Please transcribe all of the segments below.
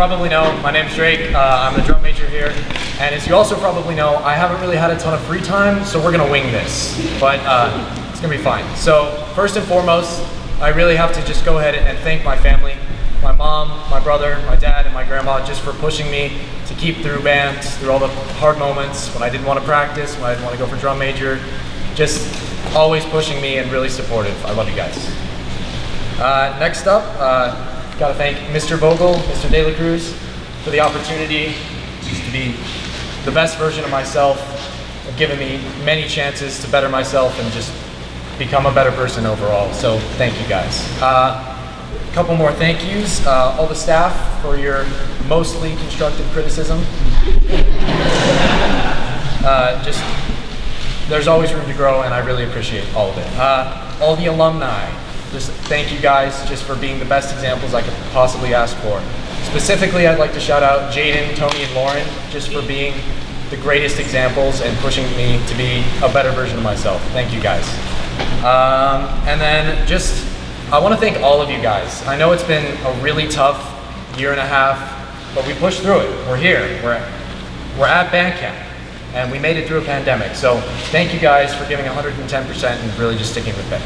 probably know, my name's Drake. I'm the drum major here. And as you also probably know, I haven't really had a ton of free time, so we're gonna wing this. But it's gonna be fine. So first and foremost, I really have to just go ahead and thank my family, my mom, my brother, my dad, and my grandma just for pushing me to keep through bands, through all the hard moments when I didn't want to practice, when I didn't want to go for drum major. Just always pushing me and really supportive. I love you guys. Next up, gotta thank Mr. Vogel, Mr. De La Cruz for the opportunity just to be the best version of myself, and giving me many chances to better myself and just become a better person overall. So thank you guys. A couple more thank yous. All the staff for your mostly constructive criticism. Just there's always room to grow, and I really appreciate all of it. All the alumni, just thank you guys just for being the best examples I could possibly ask for. Specifically, I'd like to shout out Jaden, Tony, and Lauren just for being the greatest examples and pushing me to be a better version of myself. Thank you guys. And then just, I want to thank all of you guys. I know it's been a really tough year and a half, but we pushed through it. We're here. We're at band camp. And we made it through a pandemic. So thank you guys for giving 110% and really just sticking with it.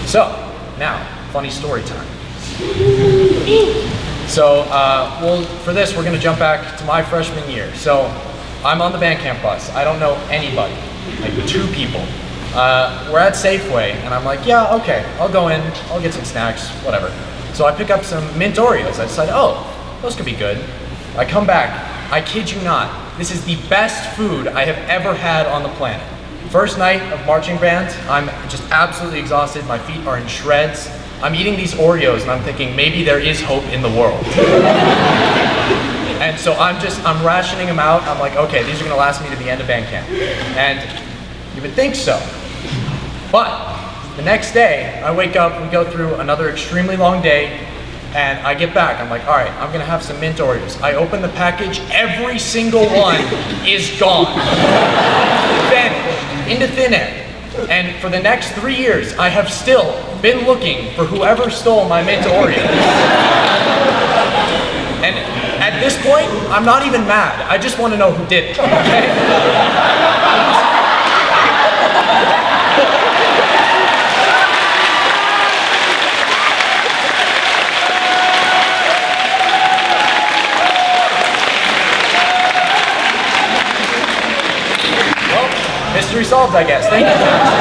So now, funny story time. So well, for this, we're gonna jump back to my freshman year. So I'm on the band camp bus. I don't know anybody, like 2 people. We're at Safeway and I'm like, yeah, okay, I'll go in, I'll get some snacks, whatever. So I pick up some mint Oreos. I decide, oh, those could be good. I come back, I kid you not, this is the best food I have ever had on the planet. First night of marching band, I'm just absolutely exhausted. My feet are in shreds. I'm eating these Oreos and I'm thinking maybe there is hope in the world. And so I'm rationing them out. I'm like, okay, these are gonna last me to the end of band camp. And you would think so. But the next day, I wake up, we go through another extremely long day, and I get back, I'm like, all right, I'm gonna have some mint Oreos. I open the package, every single one is gone. Vanished into thin air. And for the next 3 years, I have still been looking for whoever stole my mint Oreos. And at this point, I'm not even mad. I just wanna know who did it, okay? Mystery solved, I guess. Thank you, guys.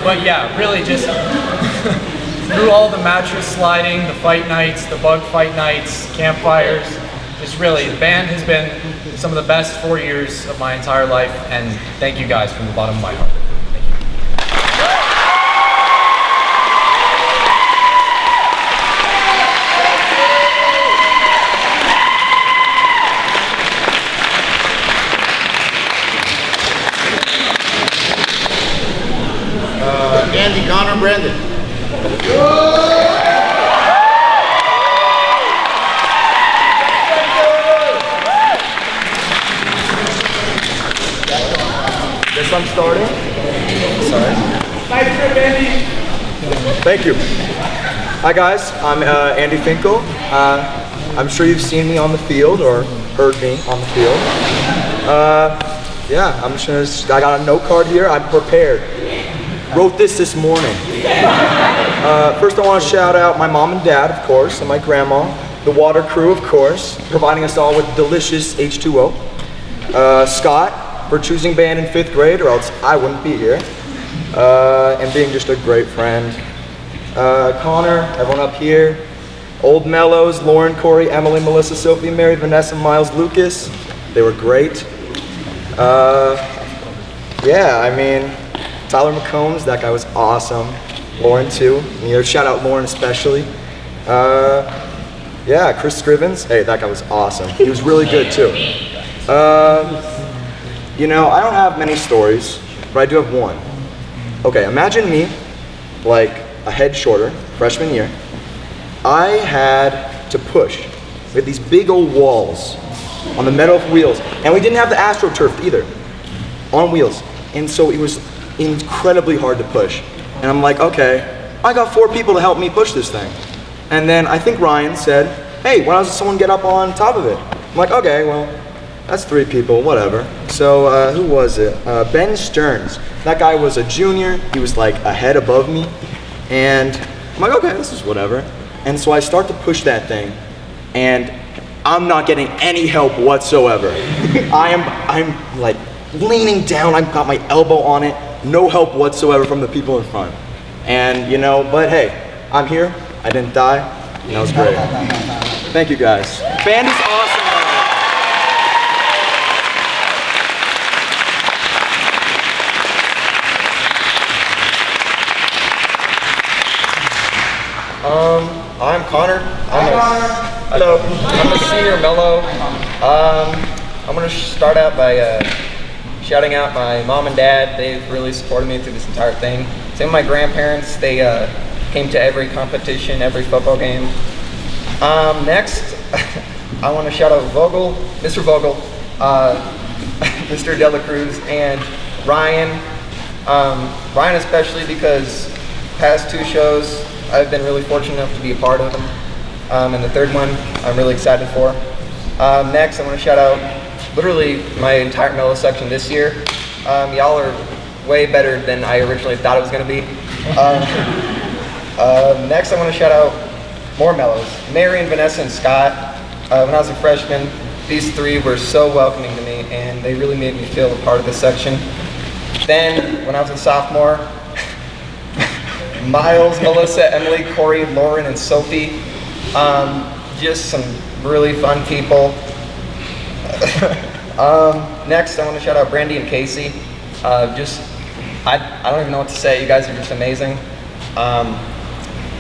But yeah, really just through all the mattress sliding, the fight nights, the bug fight nights, campfires, just really, the band has been some of the best 4 years of my entire life, and thank you guys from the bottom of my heart. Thank you. Andy, Connor, Brandon. Guess I'm starting. Sorry. Nice trip, Andy. Thank you. Hi guys, I'm Andy Finkel. I'm sure you've seen me on the field or heard me on the field. Yeah, I'm just gonna, I got a note card here. I'm prepared. Wrote this morning. First I want to shout out my mom and dad, of course, and my grandma, the water crew, of course, providing us all with delicious H2O. Scott, for choosing band in 5th grade, or else I wouldn't be here, and being just a great friend. Connor, everyone up here, Old Mellows, Lauren, Corey, Emily, Melissa, Sophie, Mary, Vanessa, Miles, Lucas, they were great. Yeah, I mean, Tyler McCombs, that guy was awesome. Lauren too, shout out Lauren especially. Yeah, Chris Scrivens, hey, that guy was awesome. He was really good too. You know, I don't have many stories, but I do have one. Okay, imagine me, like a head shorter, freshman year. I had to push with these big old walls on the metal wheels, and we didn't have the AstroTurf either, on wheels. And so it was incredibly hard to push. And I'm like, okay, I got 4 people to help me push this thing. And then I think Ryan said, hey, why doesn't someone get up on top of it? I'm like, okay, well, that's 3 people, whatever. So who was it? Ben Stearns. That guy was a junior. He was like a head above me. And I'm like, okay, this is whatever. And so I start to push that thing, and I'm not getting any help whatsoever. I'm like leaning down. I've got my elbow on it. No help whatsoever from the people in front. And you know, but hey, I'm here. I didn't die. And that was great. Thank you guys. Band is awesome. I'm Connor. Hello. I'm a senior mellow. I'm gonna start out by shouting out my mom and dad. They've really supported me through this entire thing. Same with my grandparents. They came to every competition, every football game. Next, I want to shout out Vogel, Mr. Vogel, Mr. Dela Cruz, and Ryan. Ryan especially because past 2 shows I've been really fortunate enough to be a part of them. And the 3rd one I'm really excited for. Next, I want to shout out literally my entire mellow section this year. Y'all are way better than I originally thought it was going to be. Next, I want to shout out more mellows. Marion, Vanessa, and Scott. When I was a freshman, these 3 were so welcoming to me, and they really made me feel a part of this section. Then, when I was a sophomore, Miles, Melissa, Emily, Corey, Lauren, and Sophie. Just some really fun people. Next, I want to shout out Brandy and Casey. I don't even know what to say. You guys are just amazing.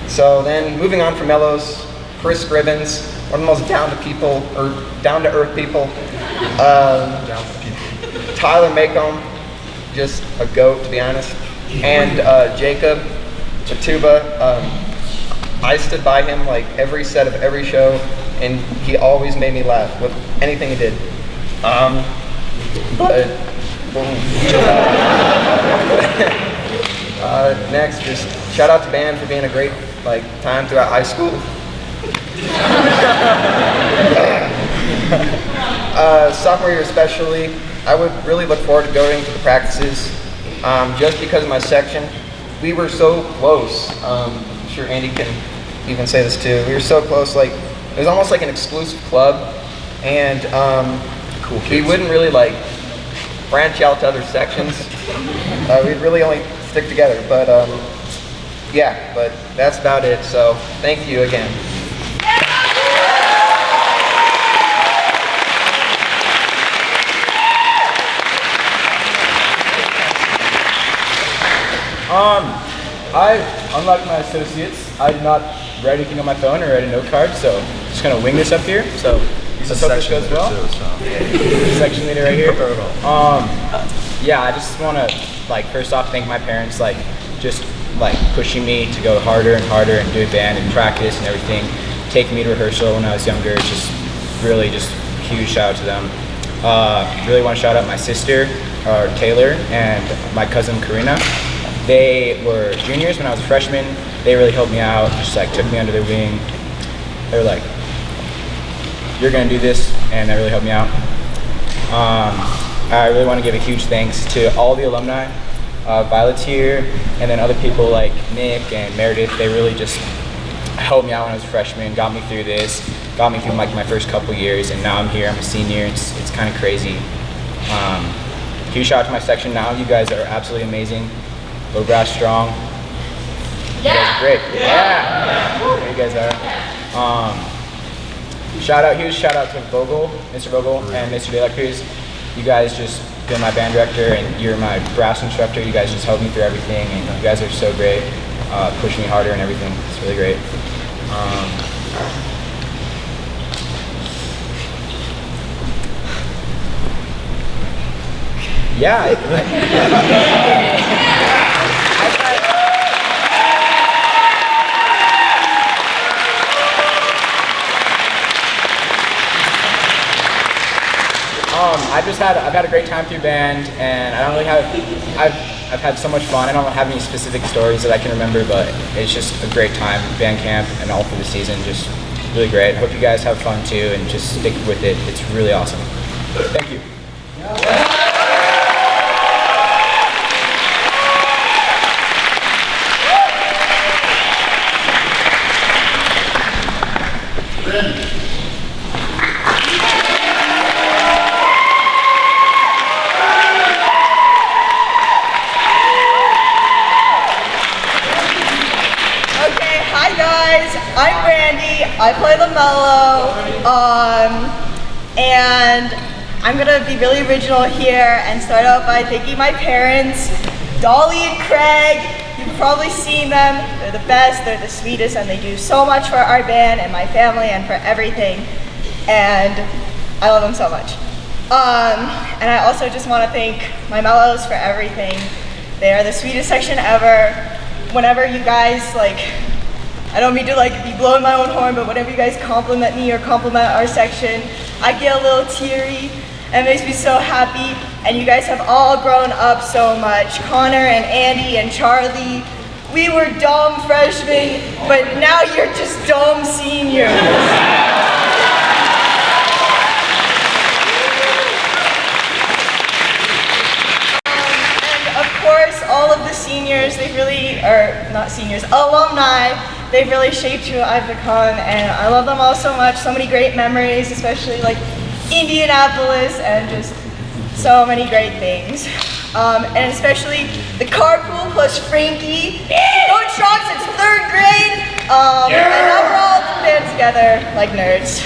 So then, moving on from Mellows, Chris Scribbins, one of the most down-to-earth people. Tyler Macomb, just a goat, to be honest. And Jacob Chatuba. I stood by him like every set of every show, and he always made me laugh with anything he did. Next, just shout out to band for being a great time throughout high school. Sophomore year especially, I would really look forward to going to the practices just because of my section. We were so close. I'm sure Andy can even say this too. We were so close, it was almost like an exclusive club, and we wouldn't really branch out to other sections. We'd really only stick together, but yeah, but that's about it. So thank you again. Unlike my associates, I did not write anything on my phone or write a note card, so I'm just gonna wing this up here. So let's hope this goes well. Section leader right here. Yeah, I just wanna first off thank my parents, just pushing me to go harder and harder and do band and practice and everything, taking me to rehearsal when I was younger. Just really just huge shout out to them. Really want to shout out my sister, Taylor, and my cousin Karina. They were juniors when I was a freshman. They really helped me out, just took me under their wing. They were like, you're gonna do this, and that really helped me out. I really want to give a huge thanks to all the alumni, Violet's here, and then other people like Nick and Meredith. They really just helped me out when I was a freshman, got me through this, got me through my first couple years, and now I'm here, I'm a senior. It's kind of crazy. Huge shout out to my section now. You guys are absolutely amazing. Low brass strong. You guys are great. Yeah. There you guys are. Huge shout out to Vogel, Mr. Vogel, and Mr. De La Cruz. You guys just been my band director, and you're my brass instructor. You guys just helped me through everything, and you guys are so great. Push me harder and everything. It's really great. I've had a great time through band, and I don't really I've had so much fun. I don't have any specific stories that I can remember, but it's just a great time, band camp, and all through the season. Just really great. I hope you guys have fun too and just stick with it. It's really awesome. Thank you. Okay, hi guys, I'm Brandy, I play the mellow, and I'm gonna be really original here and start out by thanking my parents, Dolly and Craig. You've probably seen them, they're the best, they're the sweetest, and they do so much for our band and my family and for everything, and I love them so much. And I also just want to thank my mellows for everything. They are the sweetest section ever. Whenever you guys, I don't mean to be blowing my own horn, but whenever you guys compliment me or compliment our section, I get a little teary and it makes me so happy. And you guys have all grown up so much. Connor and Andy and Charlie, we were dumb freshmen, but now you're just dumb seniors. All of the seniors, alumni, they've really shaped who I've become, and I love them all so much. So many great memories, especially Indianapolis, and just so many great things. And especially the carpool plus Frankie, going strong since 3rd grade, and now we're all in the band together like nerds.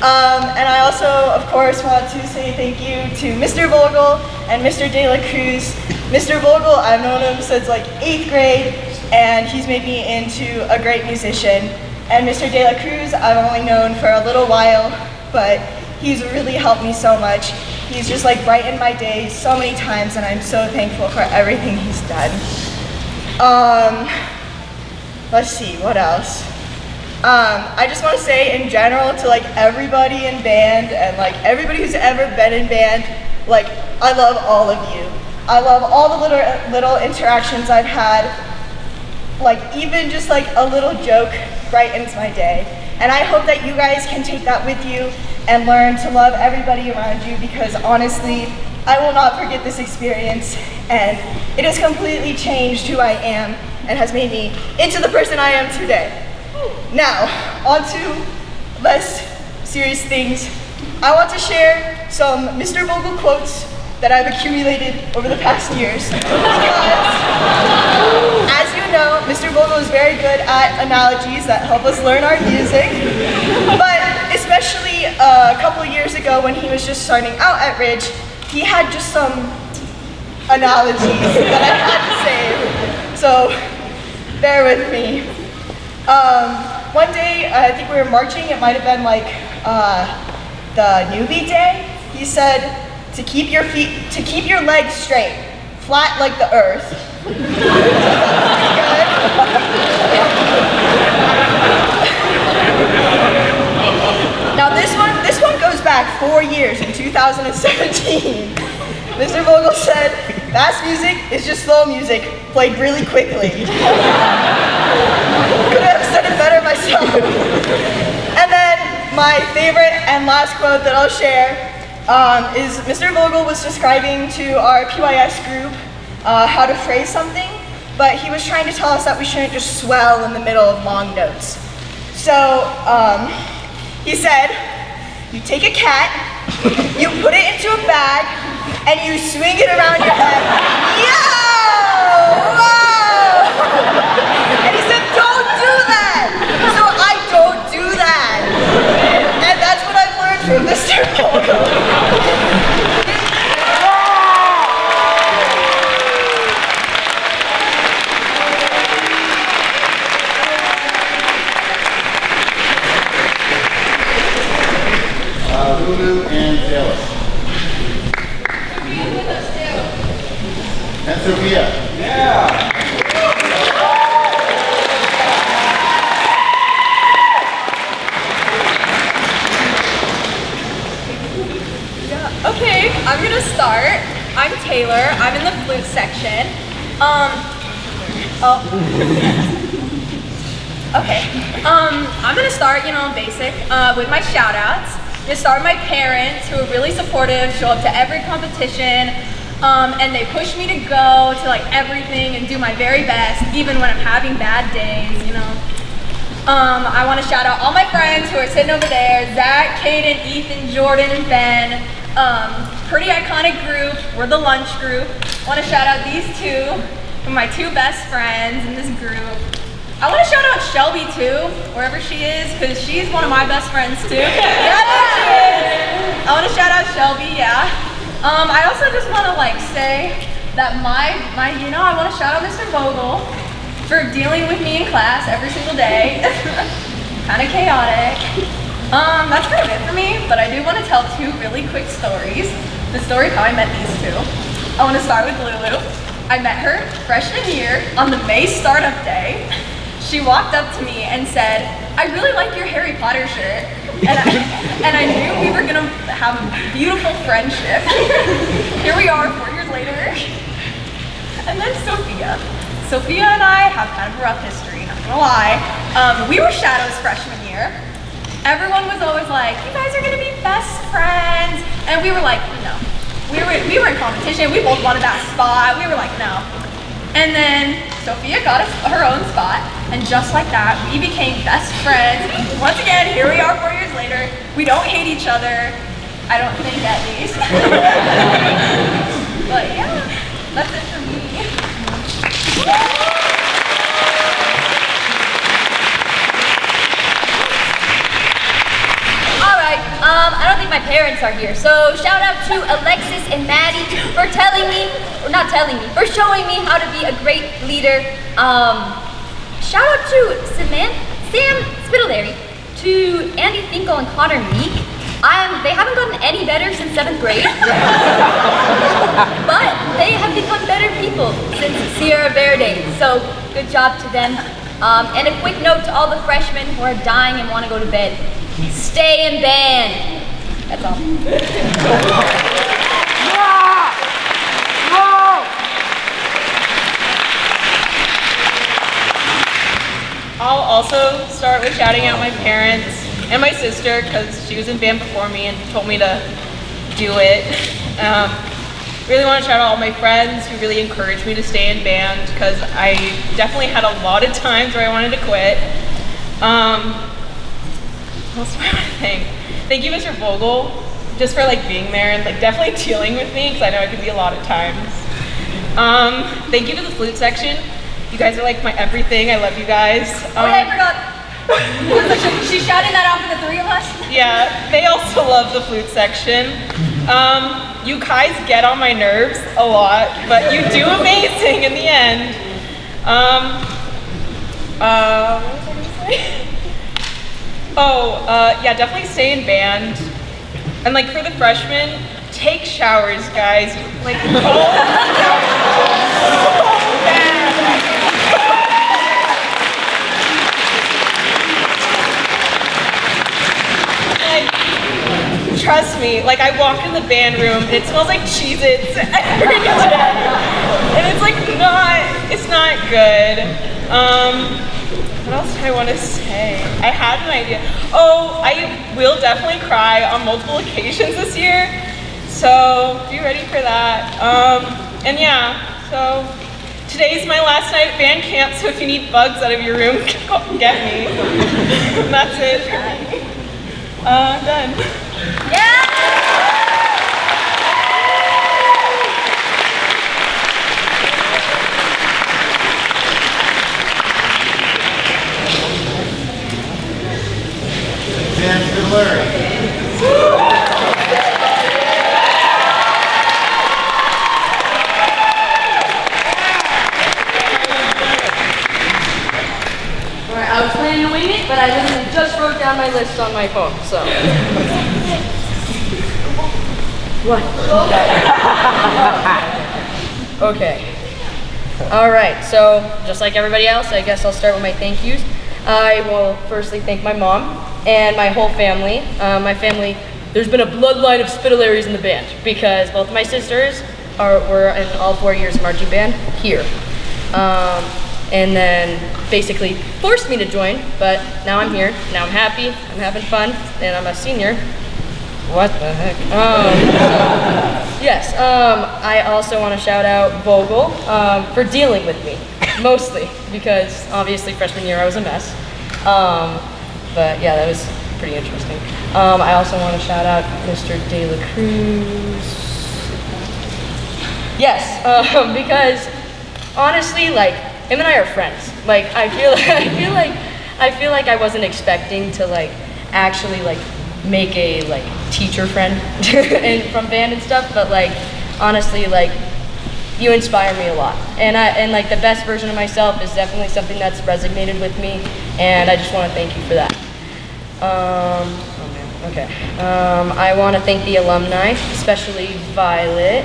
And I also, of course, want to say thank you to Mr. Vogel and Mr. De La Cruz. Mr. Vogel, I've known him since 8th grade, and he's made me into a great musician. And Mr. De La Cruz, I've only known for a little while, but he's really helped me so much. He's just brightened my days so many times, and I'm so thankful for everything he's done. Let's see, what else? I just want to say in general to everybody in band and everybody who's ever been in band, I love all of you. I love all the little interactions I've had. Even just a little joke brightens my day. And I hope that you guys can take that with you and learn to love everybody around you, because honestly, I will not forget this experience, and it has completely changed who I am and has made me into the person I am today. Now, on to less serious things. I want to share some Mr. Vogel quotes that I've accumulated over the past years. Because, as you know, Mr. Vogel is very good at analogies that help us learn our music. But especially a couple of years ago when he was just starting out at Ridge, he had just some analogies that I had to save. So, bear with me. One day, I think we were marching, it might have been the newbie day. He said, to keep your legs straight, flat like the earth. Now this one goes back 4 years in 2017. Mr. Vogel said, fast music is just slow music, played really quickly. Couldn't have said it better myself. And then my favorite and last quote that I'll share is Mr. Vogel was describing to our PYS group how to phrase something, but he was trying to tell us that we shouldn't just swell in the middle of long notes. So he said, you take a cat, you put it into a bag, and you swing it around your head. Yo! Whoa! And he said, don't do that! So I don't do that. And that's what I've learned from Mr. Vogel. Lulu and Taylor. And Sophia. Yeah. Okay, I'm gonna start. I'm Taylor. I'm in the flute section. Okay. I'm gonna start, basic, with my shout outs. I'm gonna start with my parents who are really supportive, show up to every competition, and they push me to go to like everything and do my very best, even when I'm having bad days, I want to shout out all my friends who are sitting over there, Zach, Kaden, Ethan, Jordan, and Ben. Pretty iconic group, we're the lunch group. I want to shout out these two, who are my two best friends in this group. I want to shout out Shelby too, wherever she is, because she's one of my best friends too. Yeah, there she is. I want to shout out Shelby, yeah. I also just want to say that I want to shout out Mr. Vogel for dealing with me in class every single day. Kind of chaotic. That's kind of it for me, but I do want to tell two really quick stories. The story of how I met these two. I want to start with Lulu. I met her freshman year on the May startup day. She walked up to me and said, "I really like your Harry Potter shirt." And I knew we were gonna have a beautiful friendship. Here we are 4 years later. And then Sophia. Sophia and I have kind of a rough history, not gonna lie. We were shadows freshman year. Everyone was always like, "You guys are gonna be best friends." And we were like, no. We were in competition, we both wanted that spot. We were like, no. And then Sophia got her own spot, and just like that, we became best friends. Once again, here we are 4 years later. We don't hate each other. I don't think, at least. But yeah, that's it for me. Alright, I don't think my parents are here, so shout out to Alexis and Maddie for for showing me how to be a great leader. Shout out to Sam Spittlary, to Andy Finkel and Connor Meek. They haven't gotten any better since 7th grade, but they have become better people since Sierra Verde, so good job to them. And a quick note to all the freshmen who are dying and want to go to bed. Stay in band. That's all. I'll also start with shouting out my parents and my sister, because she was in band before me and told me to do it. Really want to shout out all my friends who really encouraged me to stay in band, because I definitely had a lot of times where I wanted to quit. What else do I want to thank? Thank you, Mr. Vogel, just for being there and definitely dealing with me, because I know it can be a lot of times. Thank you to the flute section. You guys are my everything. I love you guys. Oh yeah, I forgot. She's shouting that out for the three of us? Yeah, they also love the flute section. You guys get on my nerves a lot, but you do amazing in the end. What was I gonna say? Yeah, definitely stay in band. And for the freshmen, take showers, guys. Trust me, I walk in the band room and it smells like Cheez-Its every day. And it's not good. What else do I want to say? I had an idea. Oh, I will definitely cry on multiple occasions this year. So be ready for that. And yeah, so today's my last night at band camp, so if you need bugs out of your room, get me. And that's it for me. Done. Yeah! Sam Spittlary. Alright, I was planning to wing it, but I literally just wrote down my list on my phone, so. What? Okay. Alright, so just like everybody else, I guess I'll start with my thank yous. I will firstly thank my mom and my whole family. My family, there's been a bloodline of Spittleries in the band because both my sisters were in all 4 years marching band here. and then basically forced me to join, but now I'm here, now I'm happy, I'm having fun, and I'm a senior. What the heck? Yes, I also want to shout out Vogel for dealing with me, mostly, because obviously freshman year I was a mess. But yeah, that was pretty interesting. I also want to shout out Mr. De La Cruz. Yes, because honestly, like, him and I are friends. Like, I feel like I wasn't expecting to like actually like make a like teacher friend and from band and stuff, but like honestly, like, you inspire me a lot, and like the best version of myself is definitely something that's resonated with me, and I just want to thank you for that. I want to thank the alumni, especially Violet.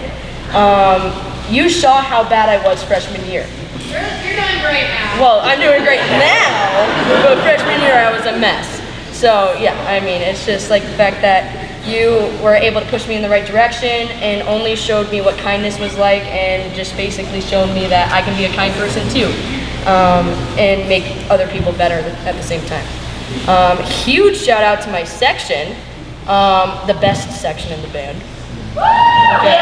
You saw how bad I was freshman year. You're doing great now. Well, I'm doing great now, but freshman year I was a mess. So yeah, I mean, it's just like the fact that you were able to push me in the right direction and only showed me what kindness was like, and just basically showed me that I can be a kind person too, and make other people better at the same time. Huge shout out to my section, the best section in the band. Okay.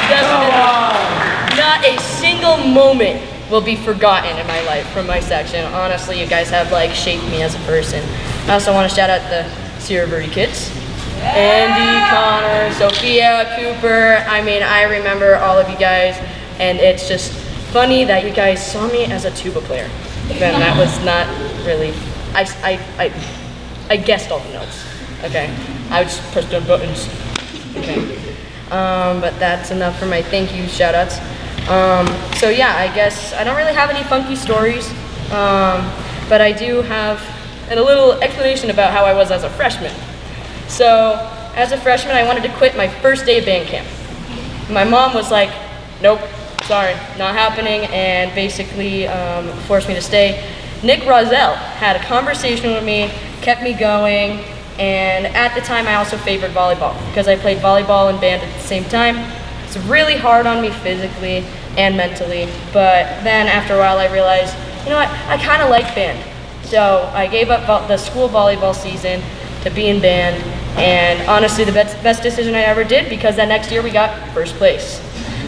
Definitely. Not a single moment will be forgotten in my life from my section. Honestly, you guys have like shaped me as a person. I also want to shout out the Sierra Verde kids. Andy, Connor, Sophia, Cooper. I mean, I remember all of you guys, and it's just funny that you guys saw me as a tuba player. Then that was not really, I guessed all the notes, okay? I just pressed on buttons, okay? But that's enough for my thank you shout outs. So yeah, I guess I don't really have any funky stories, but I do have a little explanation about how I was as a freshman. So as a freshman, I wanted to quit my first day of band camp. My mom was like, nope, sorry, not happening, and basically forced me to stay. Nick Rozelle had a conversation with me, kept me going, and at the time I also favored volleyball because I played volleyball and band at the same time. It's really hard on me physically and mentally, but then after a while I realized, you know what, I kind of like band. So I gave up the school volleyball season to be in band, and honestly the best decision I ever did, because that next year we got first place.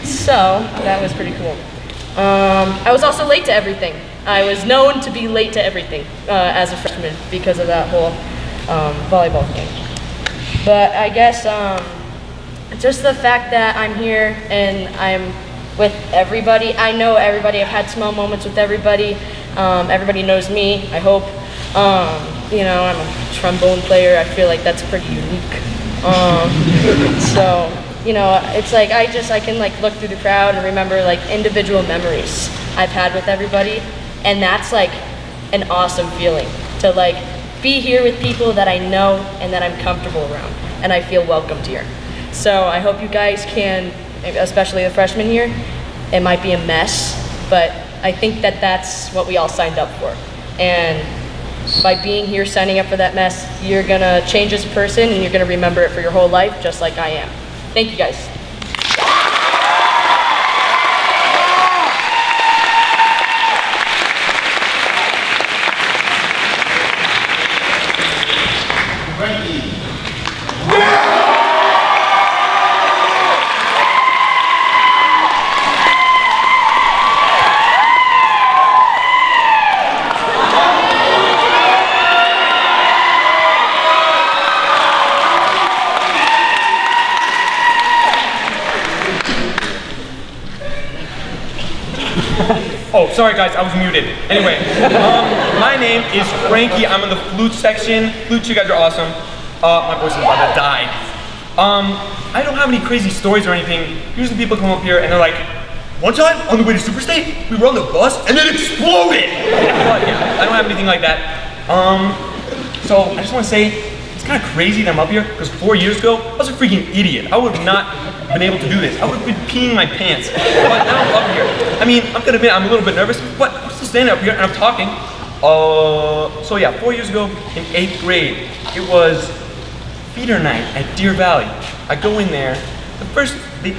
So that was pretty cool. I was also late to everything. I was known to be late to everything as a freshman because of that whole volleyball thing. But I guess just the fact that I'm here and I'm with everybody. I know everybody. I've had small moments with everybody. Everybody knows me, I hope. You know, I'm a trombone player. I feel like that's pretty unique. So, you know, it's like I can like look through the crowd and remember like individual memories I've had with everybody, and that's like an awesome feeling to like be here with people that I know and that I'm comfortable around and I feel welcomed here. So I hope you guys can, especially the freshmen here. It might be a mess, but I think that that's what we all signed up for. And by being here, signing up for that mess, you're gonna change as a person and you're gonna remember it for your whole life, just like I am. Thank you guys. Oh, sorry guys, I was muted. Anyway, my name is Frankie. I'm in the flute section. Flute, you guys are awesome. My voice is about to die. I don't have any crazy stories or anything. Usually people come up here and they're like, one time on the way to Superstate, we were on the bus and it exploded. But yeah, I don't have anything like that. So I just want to say, it's kind of crazy that I'm up here because 4 years ago, I was a freaking idiot. I would have not been able to do this. I would have been peeing my pants. But now I'm up here. I mean, I'm gonna admit I'm a little bit nervous, but I'm still standing up here and I'm talking. So yeah, 4 years ago in 8th grade, it was feeder night at Deer Valley. I go in there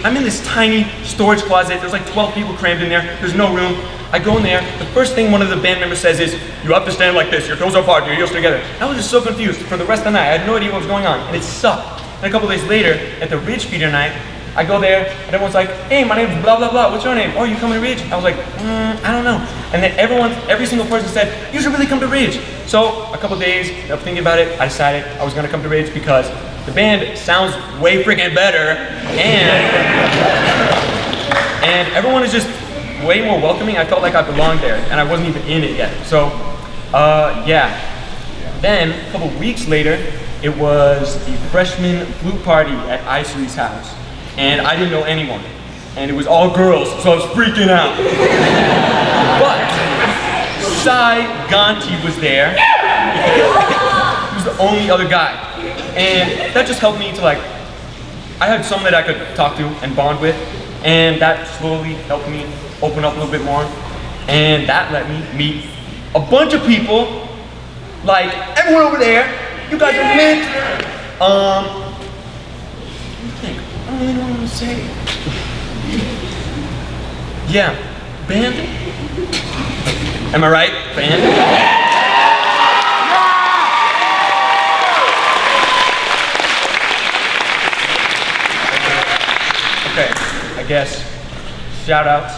I'm in this tiny storage closet. There's like 12 people crammed in there. There's no room. I go in there. The first thing one of the band members says is, "You have to stand like this. Your toes are apart. Your heels together." I was just so confused for the rest of the night. I had no idea what was going on, and it sucked. And a couple days later, at the Ridge Feeder night, I go there, and everyone's like, "Hey, my name's blah blah blah. What's your name? Oh, you coming to Ridge?" I was like, "I don't know." And then every single person said, "You should really come to Ridge." So a couple days of thinking about it, I decided I was gonna come to Ridge because the band sounds way freaking better, and everyone is just way more welcoming. I felt like I belonged there, and I wasn't even in it yet. So, yeah. Then a couple weeks later, it was the freshman flute party at Isley's house, and I didn't know anyone, and it was all girls, so I was freaking out. But Sai Ganti was there. He was the only other guy, and that just helped me to like. I had someone that I could talk to and bond with, and that slowly helped me open up a little bit more, and that let me meet a bunch of people, like everyone over there. You guys are lit. What do you think? I don't really know what I'm gonna say. Yeah, band. Am I right, band? Okay, I guess. Shout outs.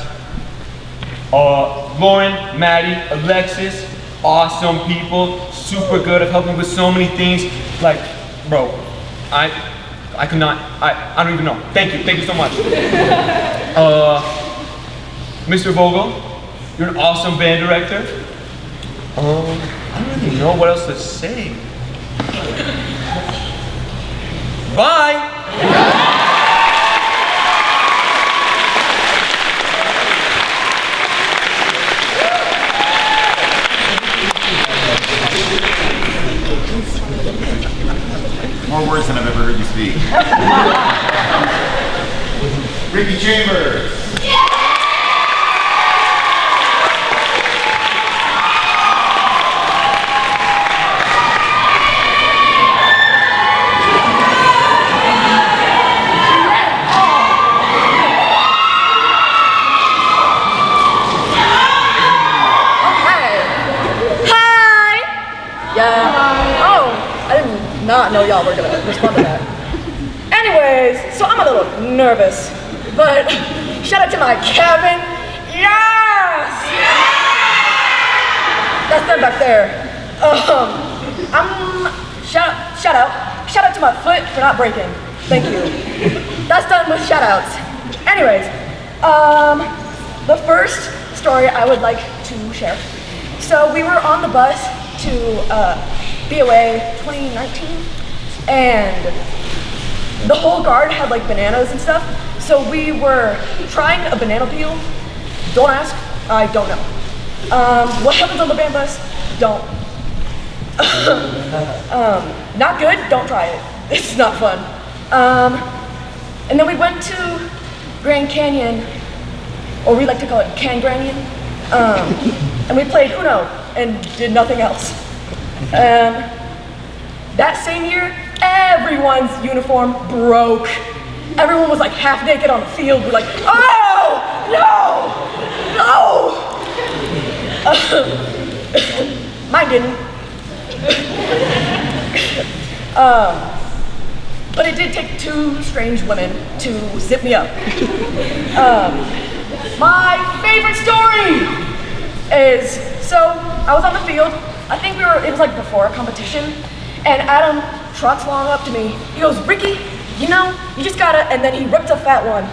Lauren, Maddie, Alexis, awesome people, super good at helping with so many things. Like, bro, I could not, I don't even know. Thank you so much. Mr. Vogel, you're an awesome band director. I don't really know what else to say. Bye! More words than I've ever heard you speak. Ricky Chambers. Not know y'all were gonna respond to that. Anyways, so I'm a little nervous, but shout out to my cabin. Yes! That's them back there. Shout out to my foot for not breaking. Thank you. That's done with shout outs. Anyways, the first story I would like to share. So we were on the bus to BOA 2019, and the whole guard had like bananas and stuff, so we were trying a banana peel. Don't ask, I don't know. What happens on the band bus? Don't. Not good, don't try it. It's not fun. And then we went to Grand Canyon, or we like to call it Can Canyon, and we played Uno and did nothing else. That same year, everyone's uniform broke. Everyone was like half naked on the field. We're like, oh, no. Mine didn't. But it did take two strange women to zip me up. My favorite story is, so I was on the field. I think it was like before a competition, and Adam trots along up to me. He goes, "Ricky, you know, you just gotta," and then he ripped a fat one.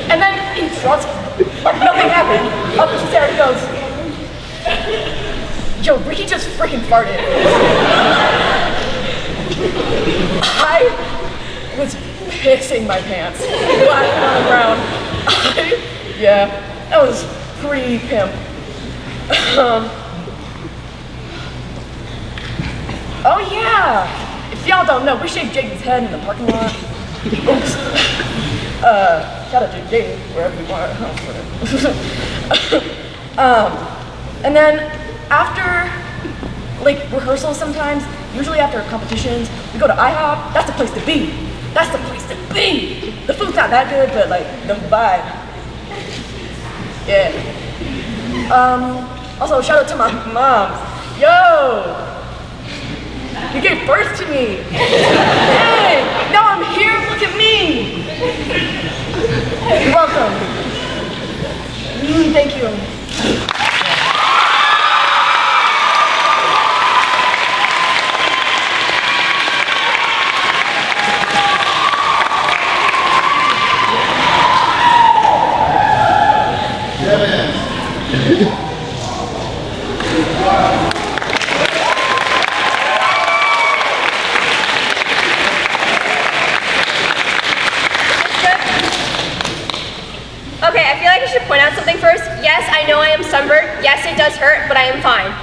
And then he trots, nothing happened. Up the stairs he goes, "Yo, Ricky just freaking farted." I was pissing my pants, laughing on the ground. Yeah, that was pretty pimp. Oh yeah! If y'all don't know, we shaved Jaden's head in the parking lot. Oops. Shout out to Jaden, wherever you are. And then after like rehearsals sometimes, usually after competitions, we go to IHOP. That's the place to be. That's the place to be. The food's not that good, but like the vibe. Yeah. Also shout out to my mom. Yo! You gave birth to me. Hey, now I'm here, look at me. You're welcome. Thank you. Okay, I feel like I should point out something first. Yes, I know I am sunburned. Yes, it does hurt, but I am fine.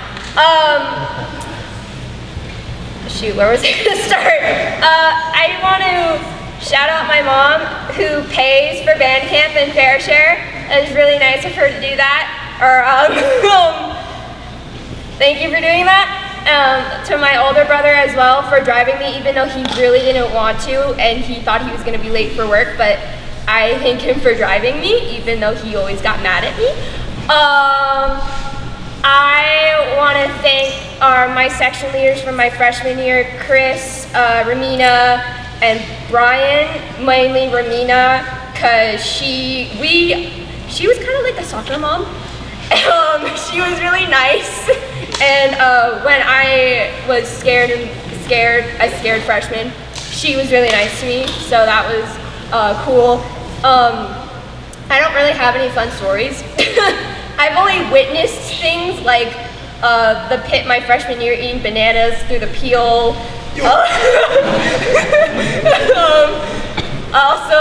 Shoot, where was I gonna start? I want to shout out my mom who pays for band camp and fair share. It was really nice of her to do that. Thank you for doing that. To my older brother as well for driving me, even though he really didn't want to and he thought he was gonna be late for work, but I thank him for driving me, even though he always got mad at me. I want to thank my section leaders from my freshman year, Chris, Ramina, and Brian, mainly Ramina, because she was kind of like a soccer mom. She was really nice, and when I was a scared freshman, she was really nice to me, so that was cool. I don't really have any fun stories. I've only witnessed things like the pit my freshman year eating bananas through the peel. Also,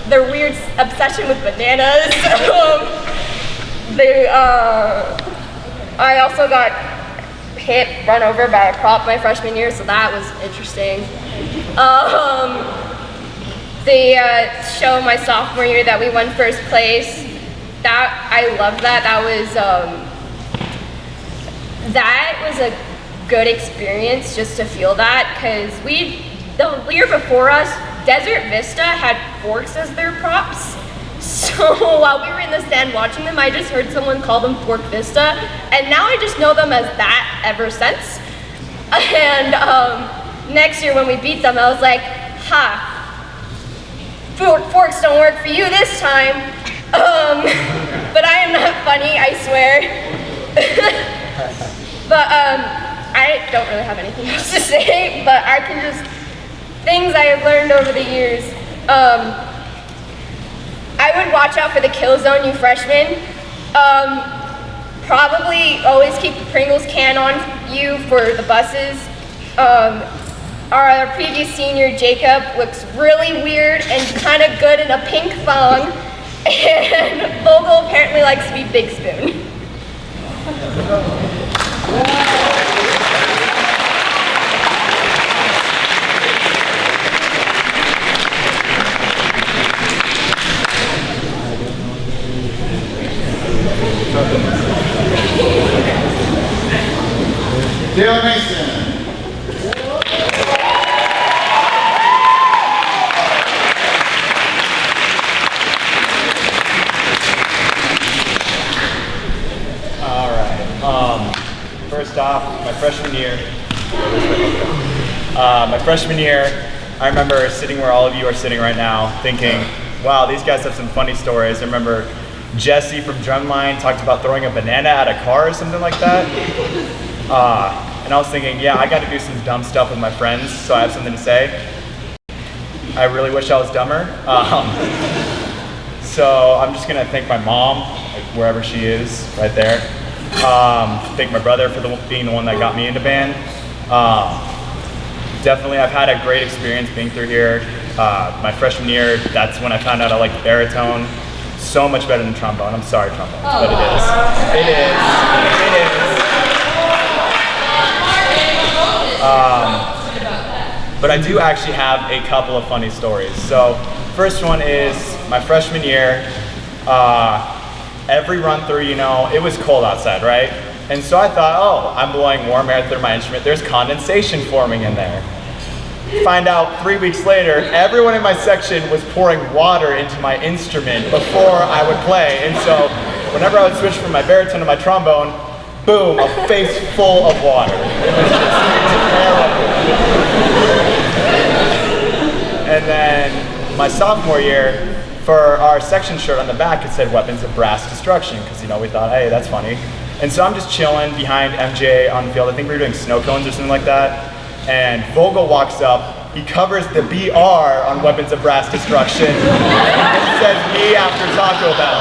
their weird obsession with bananas. I also got run over by a prop my freshman year, so that was interesting. The show my sophomore year that we won first place, I loved that. That was a good experience just to feel that, because the year before us, Desert Vista had forks as their props. So while we were in the stand watching them, I just heard someone call them Fork Vista, and now I just know them as that ever since. And next year when we beat them, I was like, ha. Forks don't work for you this time. But I am not funny, I swear. But I don't really have anything else to say, but I can just, things I have learned over the years. I would watch out for the kill zone, you freshmen. Probably always keep the Pringles can on you for the buses. Our previous senior, Jacob, looks really weird and kind of good in a pink thong. And Vogel apparently likes to be Big Spoon. Dale Mason. First off, my freshman year, I remember sitting where all of you are sitting right now thinking, wow, these guys have some funny stories. I remember Jesse from Drumline talked about throwing a banana at a car or something like that. And I was thinking, yeah, I got to do some dumb stuff with my friends, so I have something to say. I really wish I was dumber. So I'm just gonna thank my mom, like wherever she is, right there. Thank my brother for being the one that got me into band. Definitely, I've had a great experience being through here. My freshman year, that's when I found out I liked baritone. So much better than trombone. I'm sorry, trombone, but it is. It is. But I do actually have a couple of funny stories. So, first one is my freshman year. Every run through, you know, it was cold outside, right? And so I thought, oh, I'm blowing warm air through my instrument. There's condensation forming in there. Find out 3 weeks later, everyone in my section was pouring water into my instrument before I would play. And so whenever I would switch from my baritone to my trombone, boom, a face full of water. It was just terrible. And then my sophomore year, for our section shirt on the back, it said Weapons of Brass Destruction, because we thought, hey, that's funny. And so I'm just chilling behind MJ on the field. I think we were doing snow cones or something like that. And Vogel walks up, he covers the BR on Weapons of Brass Destruction, and says me after Taco Bell.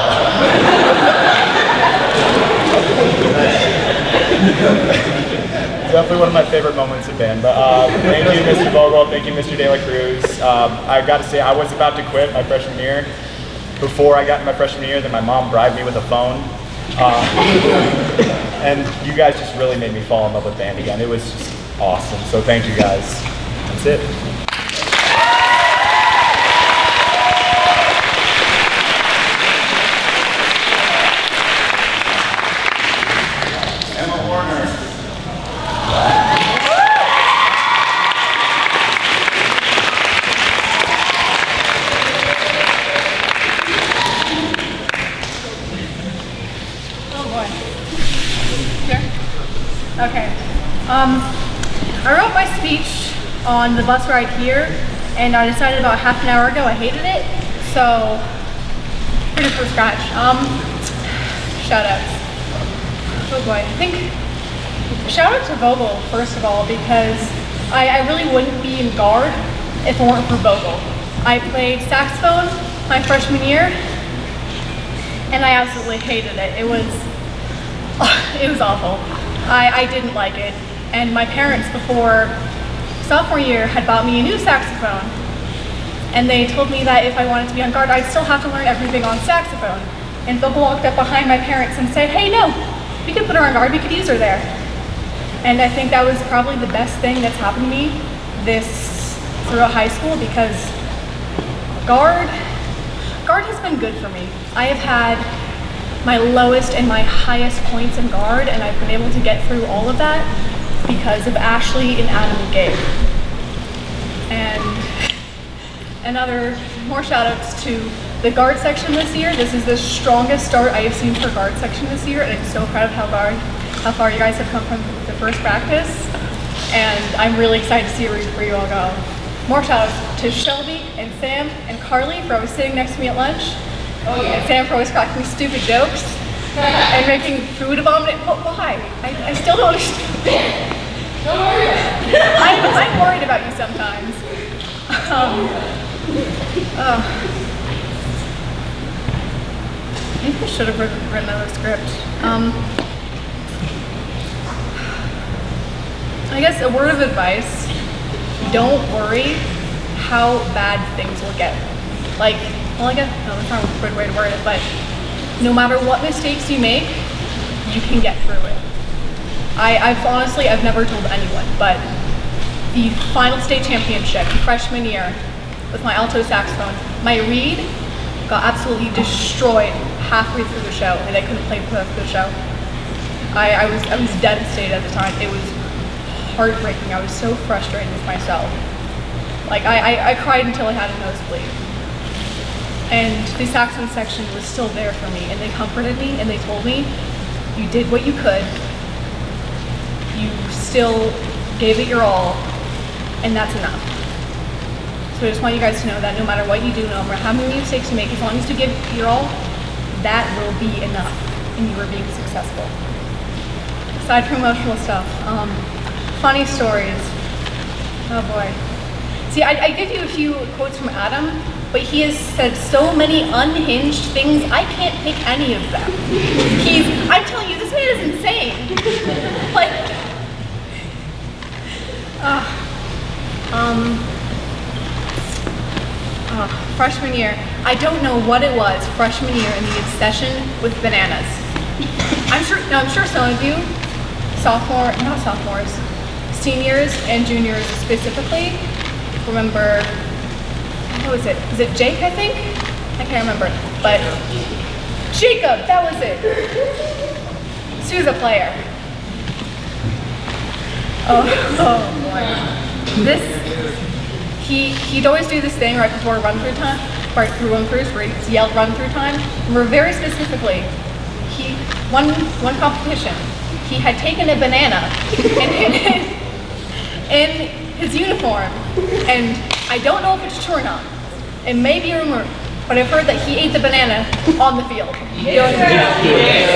Definitely one of my favorite moments of band. But thank you, Mr. Vogel, thank you, Mr. De La Cruz. I got to say, I was about to quit my freshman year. Before I got in my freshman year, then my mom bribed me with a phone. And you guys just really made me fall in love with band again. It was just awesome. So thank you guys. That's it. Emma Warner. Oh boy. Here? Okay. I wrote my speech on the bus ride here, and I decided about half an hour ago I hated it, so pretty from scratch. Shout outs. Oh boy, I think shout out to Vogel first of all, because I really wouldn't be in guard if it weren't for Vogel. I played saxophone my freshman year, and I absolutely hated it. It was awful. I didn't like it. And my parents before sophomore year had bought me a new saxophone. And they told me that if I wanted to be on guard, I'd still have to learn everything on saxophone. And Vogel walked up behind my parents and said, hey, no, we could put her on guard, we could use her there. And I think that was probably the best thing that's happened to me throughout high school, because guard has been good for me. I have had my lowest and my highest points in guard, and I've been able to get through all of that because of Ashley and Adam and Gabe. And more shout outs to the guard section this year. This is the strongest start I have seen for guard section this year, and I'm so proud of how far you guys have come from the first practice. And I'm really excited to see where you all go. More shout outs to Shelby and Sam and Carly for always sitting next to me at lunch. And Sam for always cracking me stupid jokes and making food abominable. Why? I still don't understand. I'm worried about you sometimes. Maybe I should have written another script. I guess a word of advice: don't worry how bad things will get. That's not a good way to word it, but no matter what mistakes you make, you can get through it. I've never told anyone, but the final state championship, freshman year, with my alto saxophone, my reed got absolutely destroyed halfway through the show, and I couldn't play for the show. I was devastated at the time. It was heartbreaking. I was so frustrated with myself. I cried until I had a nosebleed. And the saxophone section was still there for me, and they comforted me, and they told me, you did what you could, you still gave it your all, and that's enough. So I just want you guys to know that no matter what you do, no matter how many mistakes you make, as long as you give it your all, that will be enough, and you are being successful. Aside from emotional stuff, funny stories. Oh boy. See, I give you a few quotes from Adam, but he has said so many unhinged things, I can't pick any of them. I'm telling you, this man is insane. Freshman year, I don't know what it was freshman year in the obsession with bananas. I'm sure some of you, seniors and juniors specifically, remember, what was it? Is it Jake, I think? I can't remember, but Jacob, that was it. Sue's a player. Oh boy. He'd always do this thing right before run through time, right through run throughs, where he'd yell run through time. Remember very specifically, one competition, he had taken a banana in his uniform, and I don't know if it's true or not. It may be a rumor, but I've heard that he ate the banana on the field. Of course he did.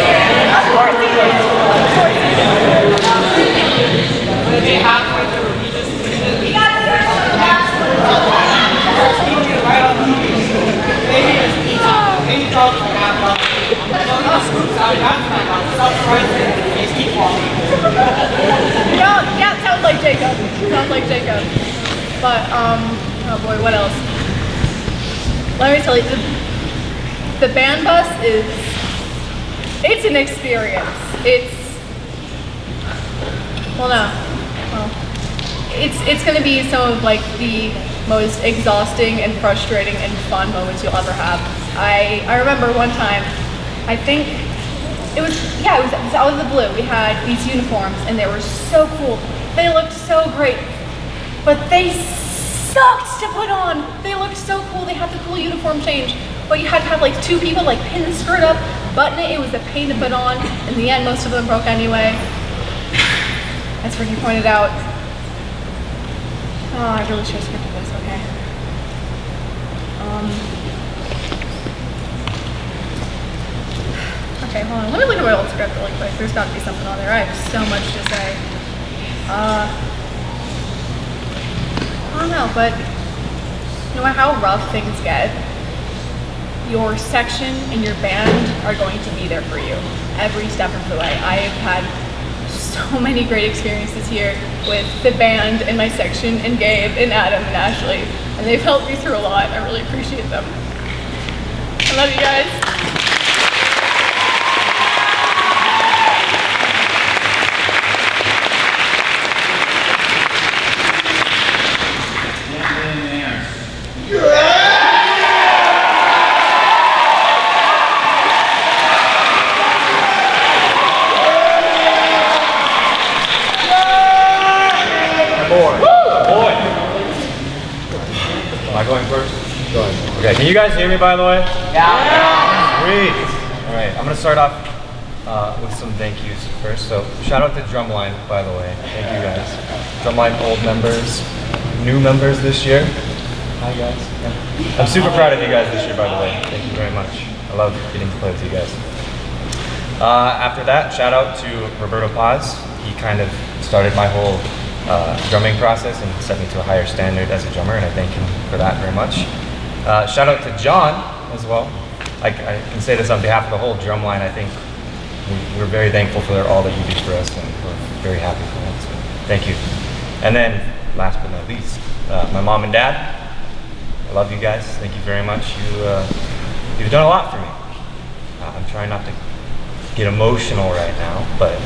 Of course he did. He got it on the last Yeah, sounds like Jacob. Sounds like Jacob. But, oh boy, what else? Let me tell you, the band bus it's an experience. It's gonna be some of like the most exhausting and frustrating and fun moments you'll ever have. I remember one time, I think it was out of the blue. We had these uniforms and they were so cool. They looked so great, but they sucked to put on. They looked so cool. They had the cool uniform change, but you had to have like two people like pin the skirt up, button it. It was a pain to put on. In the end, most of them broke anyway. That's when he pointed out, oh, I really should have skipped this, okay. Okay, hold on. Let me look at my old script really quick. There's got to be something on there. I have so much to say. I don't know, but no matter how rough things get, your section and your band are going to be there for you every step of the way. I have had so many great experiences here with the band and my section and Gabe and Adam and Ashley, and they've helped me through a lot. I really appreciate them. I love you guys. Okay, can you guys hear me by the way? Yeah. Sweet. All right, I'm gonna start off with some thank yous first. So shout out to Drumline, by the way. Thank you guys. Drumline old members, new members this year. Hi guys. Yeah. I'm super proud of you guys this year, by the way. Thank you very much. I love getting to play with you guys. After that, shout out to Roberto Paz. He kind of started my whole drumming process and set me to a higher standard as a drummer, and I thank him for that very much. Shout out to John as well. I can say this on behalf of the whole Drumline. I think we're very thankful for all that you do for us, and we're very happy for that. So thank you. And then, last but not least, my mom and dad. I love you guys. Thank you very much. You've done a lot for me. I'm trying not to get emotional right now, but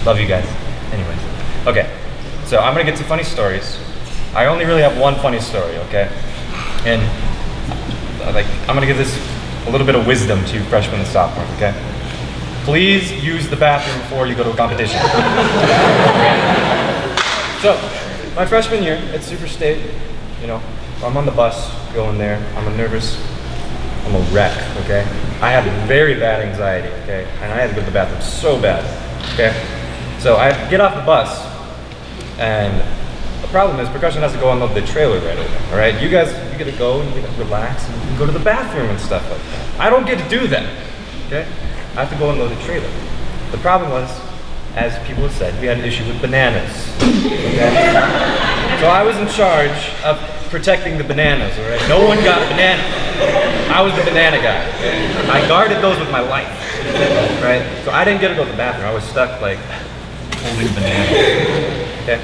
love you guys. Anyways, okay. So I'm gonna get to funny stories. I only really have one funny story, okay? And I'm gonna give this a little bit of wisdom to freshmen and sophomores, okay? Please use the bathroom before you go to a competition. So, my freshman year at Super State, I'm on the bus going there. I'm a wreck, okay? I have very bad anxiety, okay? And I had to go to the bathroom so bad, okay? So I get off the bus, and the problem is percussion has to go unload the trailer right away, all right? You guys, you get to go and you get to relax and you can go to the bathroom and stuff like that. I don't get to do that, okay? I have to go unload the trailer. The problem was, as people have said, we had an issue with bananas, okay? So I was in charge of protecting the bananas, all right? No one got a banana. I was the banana guy, okay? I guarded those with my life, right? So I didn't get to go to the bathroom. I was stuck, like, holding bananas, okay?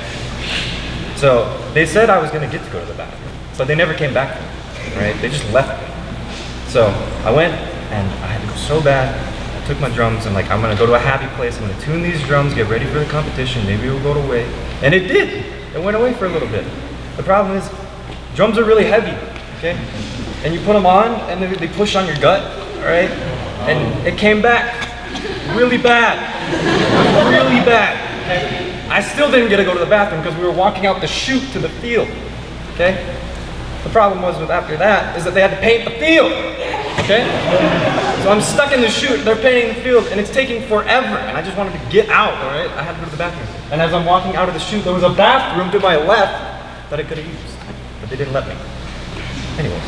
So they said I was gonna get to go to the bathroom, but they never came back for me, right? They just left me. So I went and I had to go so bad. I took my drums and I'm gonna go to a happy place. I'm gonna tune these drums, get ready for the competition. Maybe it'll go away. And it did. It went away for a little bit. The problem is, drums are really heavy, okay? And you put them on and they push on your gut, all right? And it came back really bad, okay? I still didn't get to go to the bathroom because we were walking out the chute to the field, okay? The problem was with after that is that they had to paint the field, okay? So I'm stuck in the chute, they're painting the field, and it's taking forever, and I just wanted to get out, all right? I had to go to the bathroom. And as I'm walking out of the chute, there was a bathroom to my left that I could have used, but they didn't let me. Anyways,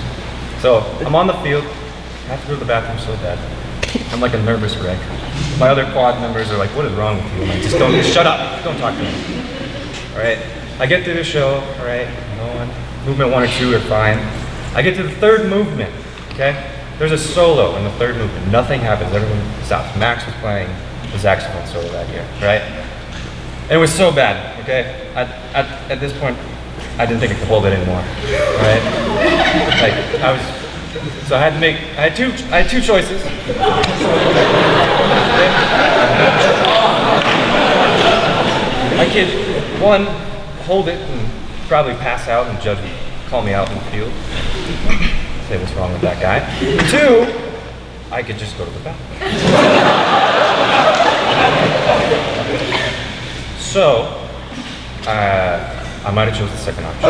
so I'm on the field, I have to go to the bathroom so bad. I'm like a nervous wreck. My other quad members are like, what is wrong with you? And I just don't, shut up, don't talk to me. All right, I get through the show, all right, movement 1 or 2 are fine. I get to the third movement, okay? There's a solo in the third movement. Nothing happens, everyone stops. Max was playing the saxophone solo that year, right? And it was so bad, okay? At this point, I didn't think I could hold it anymore, right? So I had to make, I had two choices. I could, one, hold it and probably pass out and judge me, call me out in the field, say what's wrong with that guy. 2, I could just go to the bathroom. So, I might have chosen the second option.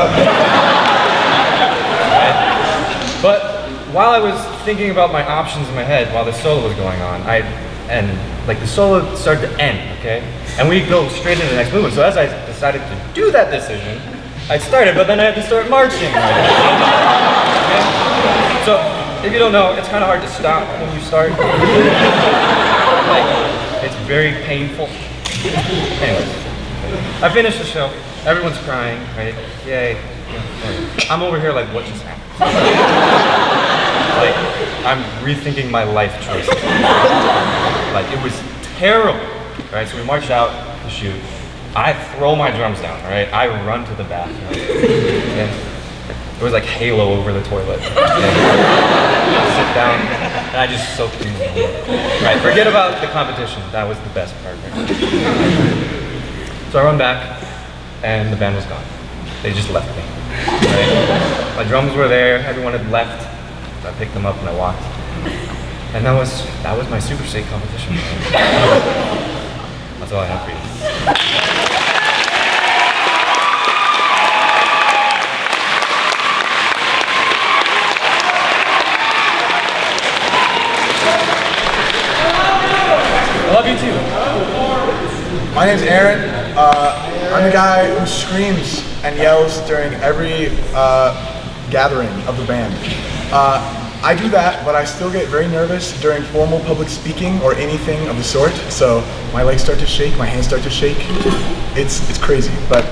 But while I was thinking about my options in my head while the solo was going on, the solo started to end, okay? And we go straight into the next movement. So as I decided to do that decision, I started, but then I had to start marching. Okay? So if you don't know, it's kind of hard to stop when you start. It's very painful. Anyways, I finished the show. Everyone's crying, right? Yay. I'm over here like, what just happened? Like, I'm rethinking my life choices. Like, it was terrible, right? So we marched out the chute. I throw my drums down, right? I run to the bathroom. And it was like Halo over the toilet. I sit down, and I just soak in the water. Right, forget about the competition. That was the best part. So I run back, and the band was gone. They just left me. Right? My drums were there, everyone had left. I picked them up and I walked. And that was my Super State competition. That's all I have for you. I love you too. My name's Aaron. I'm the guy who screams and yells during every gathering of the band. I do that, but I still get very nervous during formal public speaking or anything of the sort. So my legs start to shake, my hands start to shake. It's crazy, but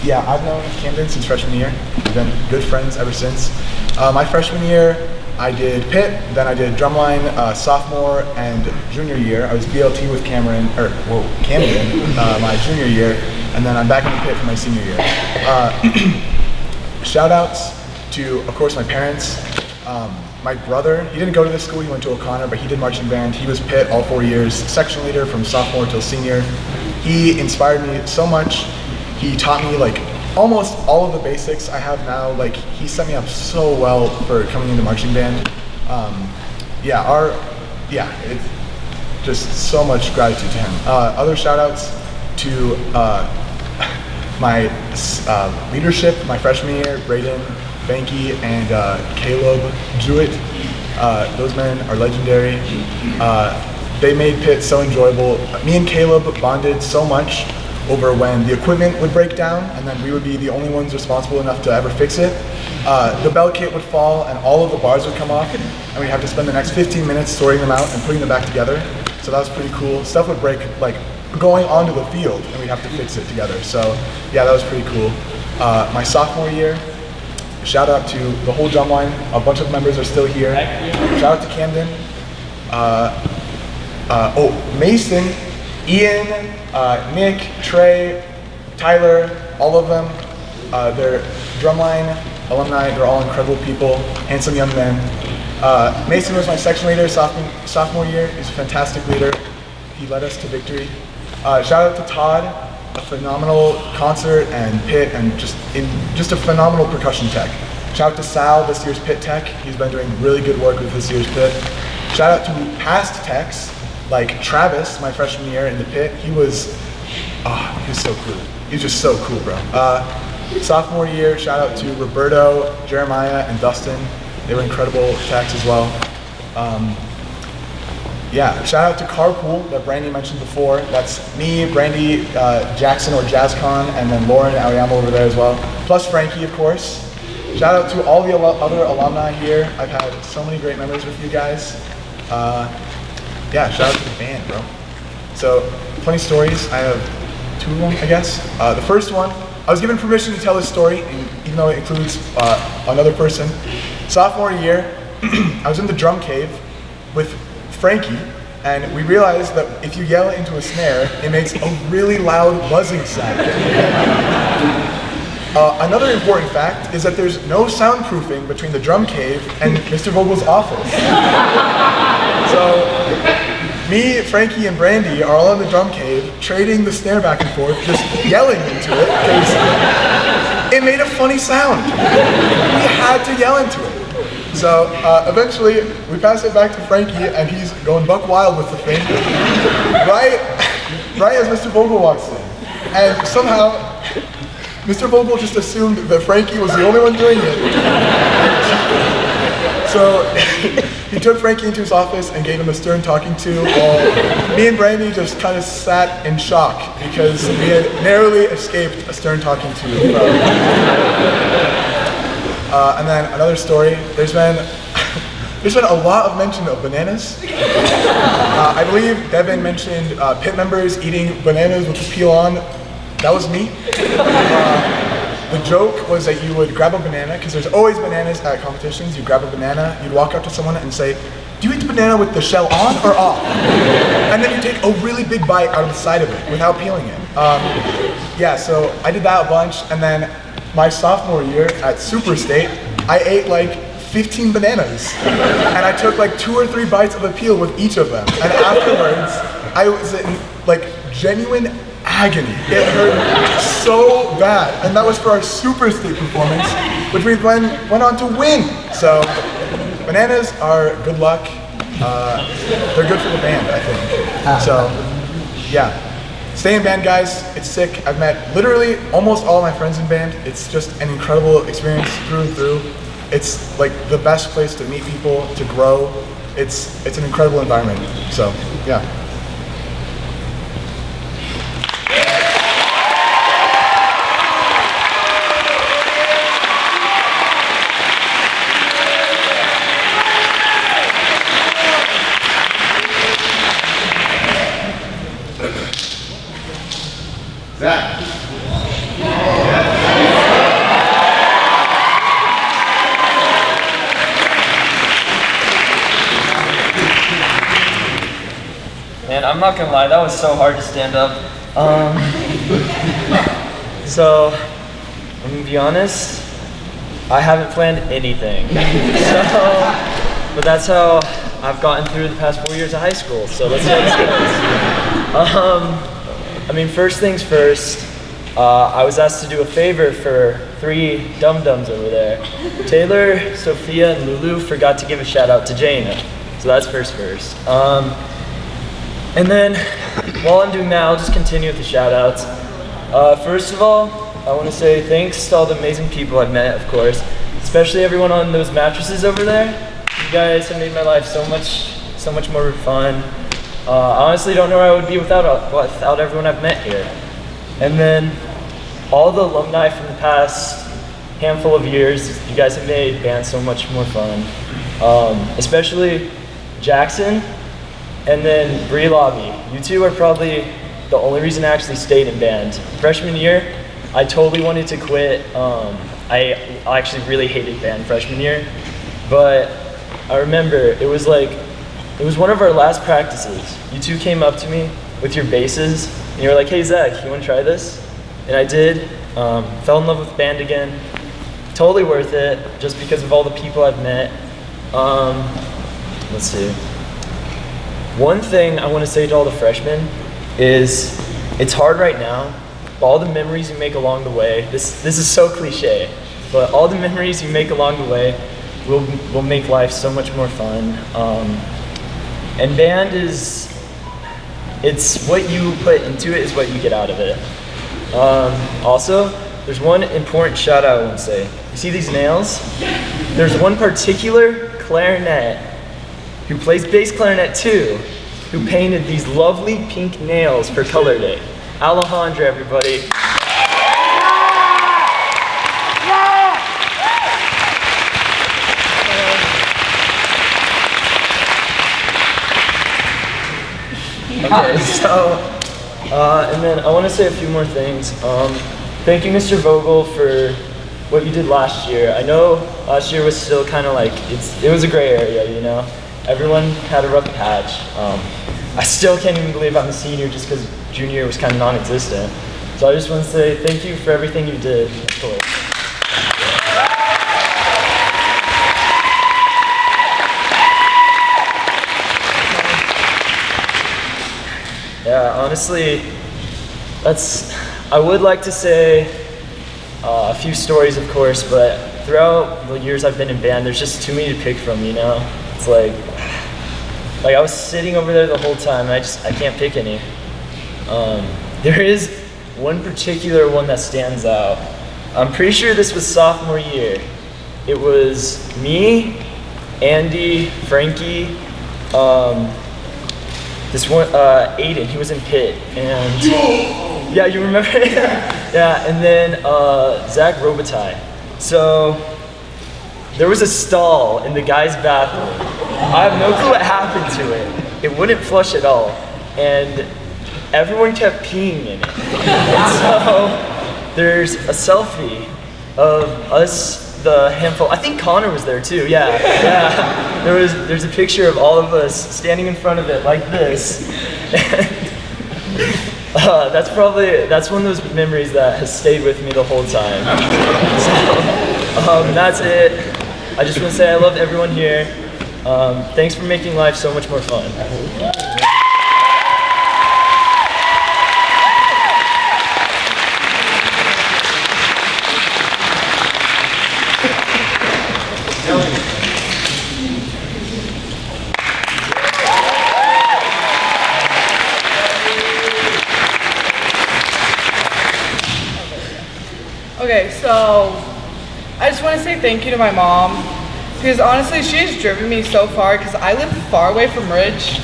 yeah, I've known Camden since freshman year. We've been good friends ever since. My freshman year, I did pit, then I did drumline sophomore and junior year. I was BLT with Camden my junior year, and then I'm back in the pit for my senior year. Shout outs to, of course, my parents. My brother, he didn't go to this school, he went to O'Connor, but he did marching band. He was pit all 4 years, section leader from sophomore till senior. He inspired me so much. He taught me like almost all of the basics I have now. Like, he set me up so well for coming into marching band. It's just so much gratitude to him. Other shout outs to my leadership my freshman year, Braden, Banky, and Caleb Jewett. Those men are legendary. They made pit so enjoyable. Me and Caleb bonded so much over when the equipment would break down, and then we would be the only ones responsible enough to ever fix it. The bell kit would fall, and all of the bars would come off, and we'd have to spend the next 15 minutes sorting them out and putting them back together. So that was pretty cool. Stuff would break, like, going onto the field, and we'd have to fix it together. So yeah, that was pretty cool. My sophomore year, shout out to the whole drum line. A bunch of members are still here. Shout out to Camden. Mason, Ian, Nick, Trey, Tyler, all of them. They're drumline alumni. They're all incredible people, handsome young men. Mason was my section leader sophomore year. He's a fantastic leader. He led us to victory. Shout out to Todd, a phenomenal concert and pit and just a phenomenal percussion tech. Shout out to Sal, this year's pit tech. He's been doing really good work with this year's pit. Shout out to past techs like Travis, my freshman year in the pit. He was He's so cool. He's just so cool, bro. Sophomore year, shout out to Roberto, Jeremiah, and Dustin. They were incredible techs as well. Yeah, shout out to Carpool that Brandy mentioned before. That's me, Brandy, Jackson or JazzCon, and then Lauren and Aoyama over there as well. Plus Frankie, of course. Shout out to all the other alumni here. I've had so many great memories with you guys. Yeah, shout out to the band, bro. So, funny stories. I have 2 of them, I guess. The first one, I was given permission to tell this story, even though it includes another person. Sophomore year, I was in the drum cave with Frankie, and we realized that if you yell into a snare, it makes a really loud buzzing sound. Another important fact is that there's no soundproofing between the drum cave and Mr. Vogel's office. So, me, Frankie, and Brandy are all in the drum cave, trading the snare back and forth, just yelling into it, because it made a funny sound. We had to yell into it. So eventually, we pass it back to Frankie, and he's going buck wild with the thing, right as Mr. Vogel walks in. And somehow, Mr. Vogel just assumed that Frankie was the only one doing it. So he took Frankie into his office and gave him a stern talking to, while me and Brandy just kind of sat in shock because we had narrowly escaped a stern talking to. And then another story, there's been a lot of mention of bananas. I believe Devin mentioned pit members eating bananas with the peel on. That was me. The joke was that you would grab a banana, because there's always bananas at competitions. You grab a banana, you'd walk up to someone and say, "Do you eat the banana with the shell on or off?" And then you take a really big bite out of the side of it without peeling it. Yeah, so I did that a bunch, and then my sophomore year at Super State, I ate like 15 bananas. And I took like 2 or 3 bites of the peel with each of them. And afterwards, I was in like genuine agony. It hurt so bad. And that was for our Super State performance, which we then went on to win. So bananas are good luck. They're good for the band, I think. So yeah. Stay in band, guys. It's sick. I've met literally almost all my friends in band. It's just an incredible experience through and through. It's like the best place to meet people, to grow. It's an incredible environment. So, yeah. Zach. Man, I'm not gonna lie, that was so hard to stand up. So, I'm gonna be honest, I haven't planned anything. But that's how I've gotten through the past 4 years of high school, so let's see how this goes. I mean, first things first, I was asked to do a favor for 3 dum-dums over there. Taylor, Sophia, and Lulu forgot to give a shout out to Jaina. So that's first. And then, while I'm doing that, I'll just continue with the shout outs. First of all, I want to say thanks to all the amazing people I've met, of course, especially everyone on those mattresses over there. You guys have made my life so much more fun. I honestly don't know where I would be without everyone I've met here. And then all the alumni from the past handful of years, you guys have made band so much more fun. Especially Jackson and then Bree Lobby. You two are probably the only reason I actually stayed in band. Freshman year, I totally wanted to quit. I actually really hated band freshman year, but I remember it was one of our last practices. You two came up to me with your basses, and you were like, "Hey Zach, you want to try this?" And I did. Fell in love with band again. Totally worth it, just because of all the people I've met. Let's see. One thing I want to say to all the freshmen is, it's hard right now, but all the memories you make along the way, this is so cliche, but all the memories you make along the way will make life so much more fun. And band is It's what you put into it is what you get out of it. Also, there's one important shout out I want to say. You see these nails? There's one particular clarinet who plays bass clarinet too, who painted these lovely pink nails for Color Day. Alejandra, everybody. Okay, so, and then I want to say a few more things. Thank you, Mr. Vogel, for what you did last year. I know last year was still kind of like, it was a gray area, you know? Everyone had a rough patch. I still can't even believe I'm a senior just because junior year was kind of non-existent. So I just want to say thank you for everything you did, of course. Yeah, honestly, I would like to say a few stories, of course, but throughout the years I've been in band, there's just too many to pick from, you know? It's like I was sitting over there the whole time, and I can't pick any. There is one particular one that stands out. I'm pretty sure this was sophomore year. It was me, Andy, Frankie, this one, Aiden, he was in pit, and yeah, you remember? Yeah, and then Zach Robitaille. So there was a stall in the guys' bathroom. I have no clue what happened to it. It wouldn't flush at all, and everyone kept peeing in it. And so there's a selfie of us, the handful. I think Connor was there too. Yeah. There's a picture of all of us standing in front of it like this. That's one of those memories that has stayed with me the whole time. So that's it. I just want to say I love everyone here. Thanks for making life so much more fun. Okay, so I just want to say thank you to my mom, because honestly she has driven me so far because I live far away from Ridge.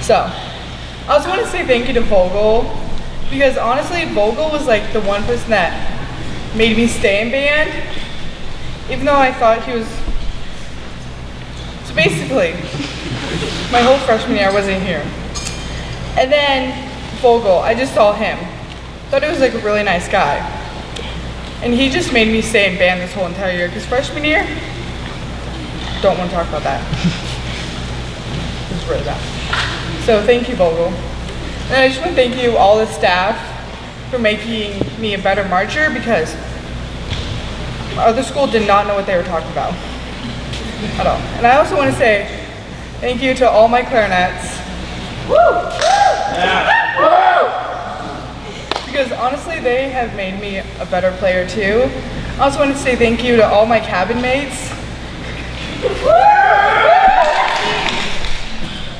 So I also want to say thank you to Vogel, because honestly Vogel was like the one person that made me stay in band, even though I thought he was, so basically my whole freshman year I wasn't here. And then Vogel, I just saw him. Thought he was like a really nice guy. And he just made me stay in band this whole entire year, because freshman year, don't want to talk about that. It was really bad. So thank you, Vogel. And I just want to thank you, all the staff, for making me a better marcher, because my other school did not know what they were talking about at all. And I also want to say thank you to all my clarinets. Woo! Yeah. Woo! Because honestly, they have made me a better player too. I also want to say thank you to all my cabin mates.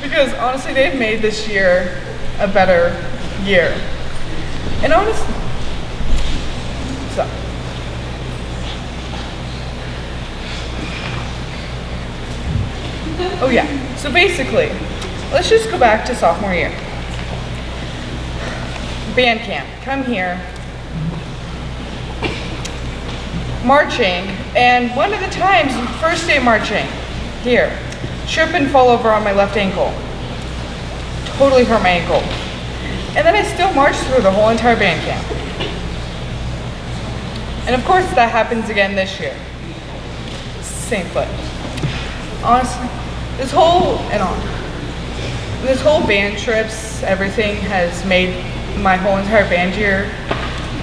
Because honestly, they've made this year a better year. And honestly, so. Oh yeah, so basically, let's just go back to sophomore year. Band camp, come here. Marching, and one of the times, first day marching, here, trip and fall over on my left ankle. Totally hurt my ankle. And then I still marched through the whole entire band camp. And of course that happens again this year. Same foot. Honestly, this whole band trips, everything has made my whole entire band year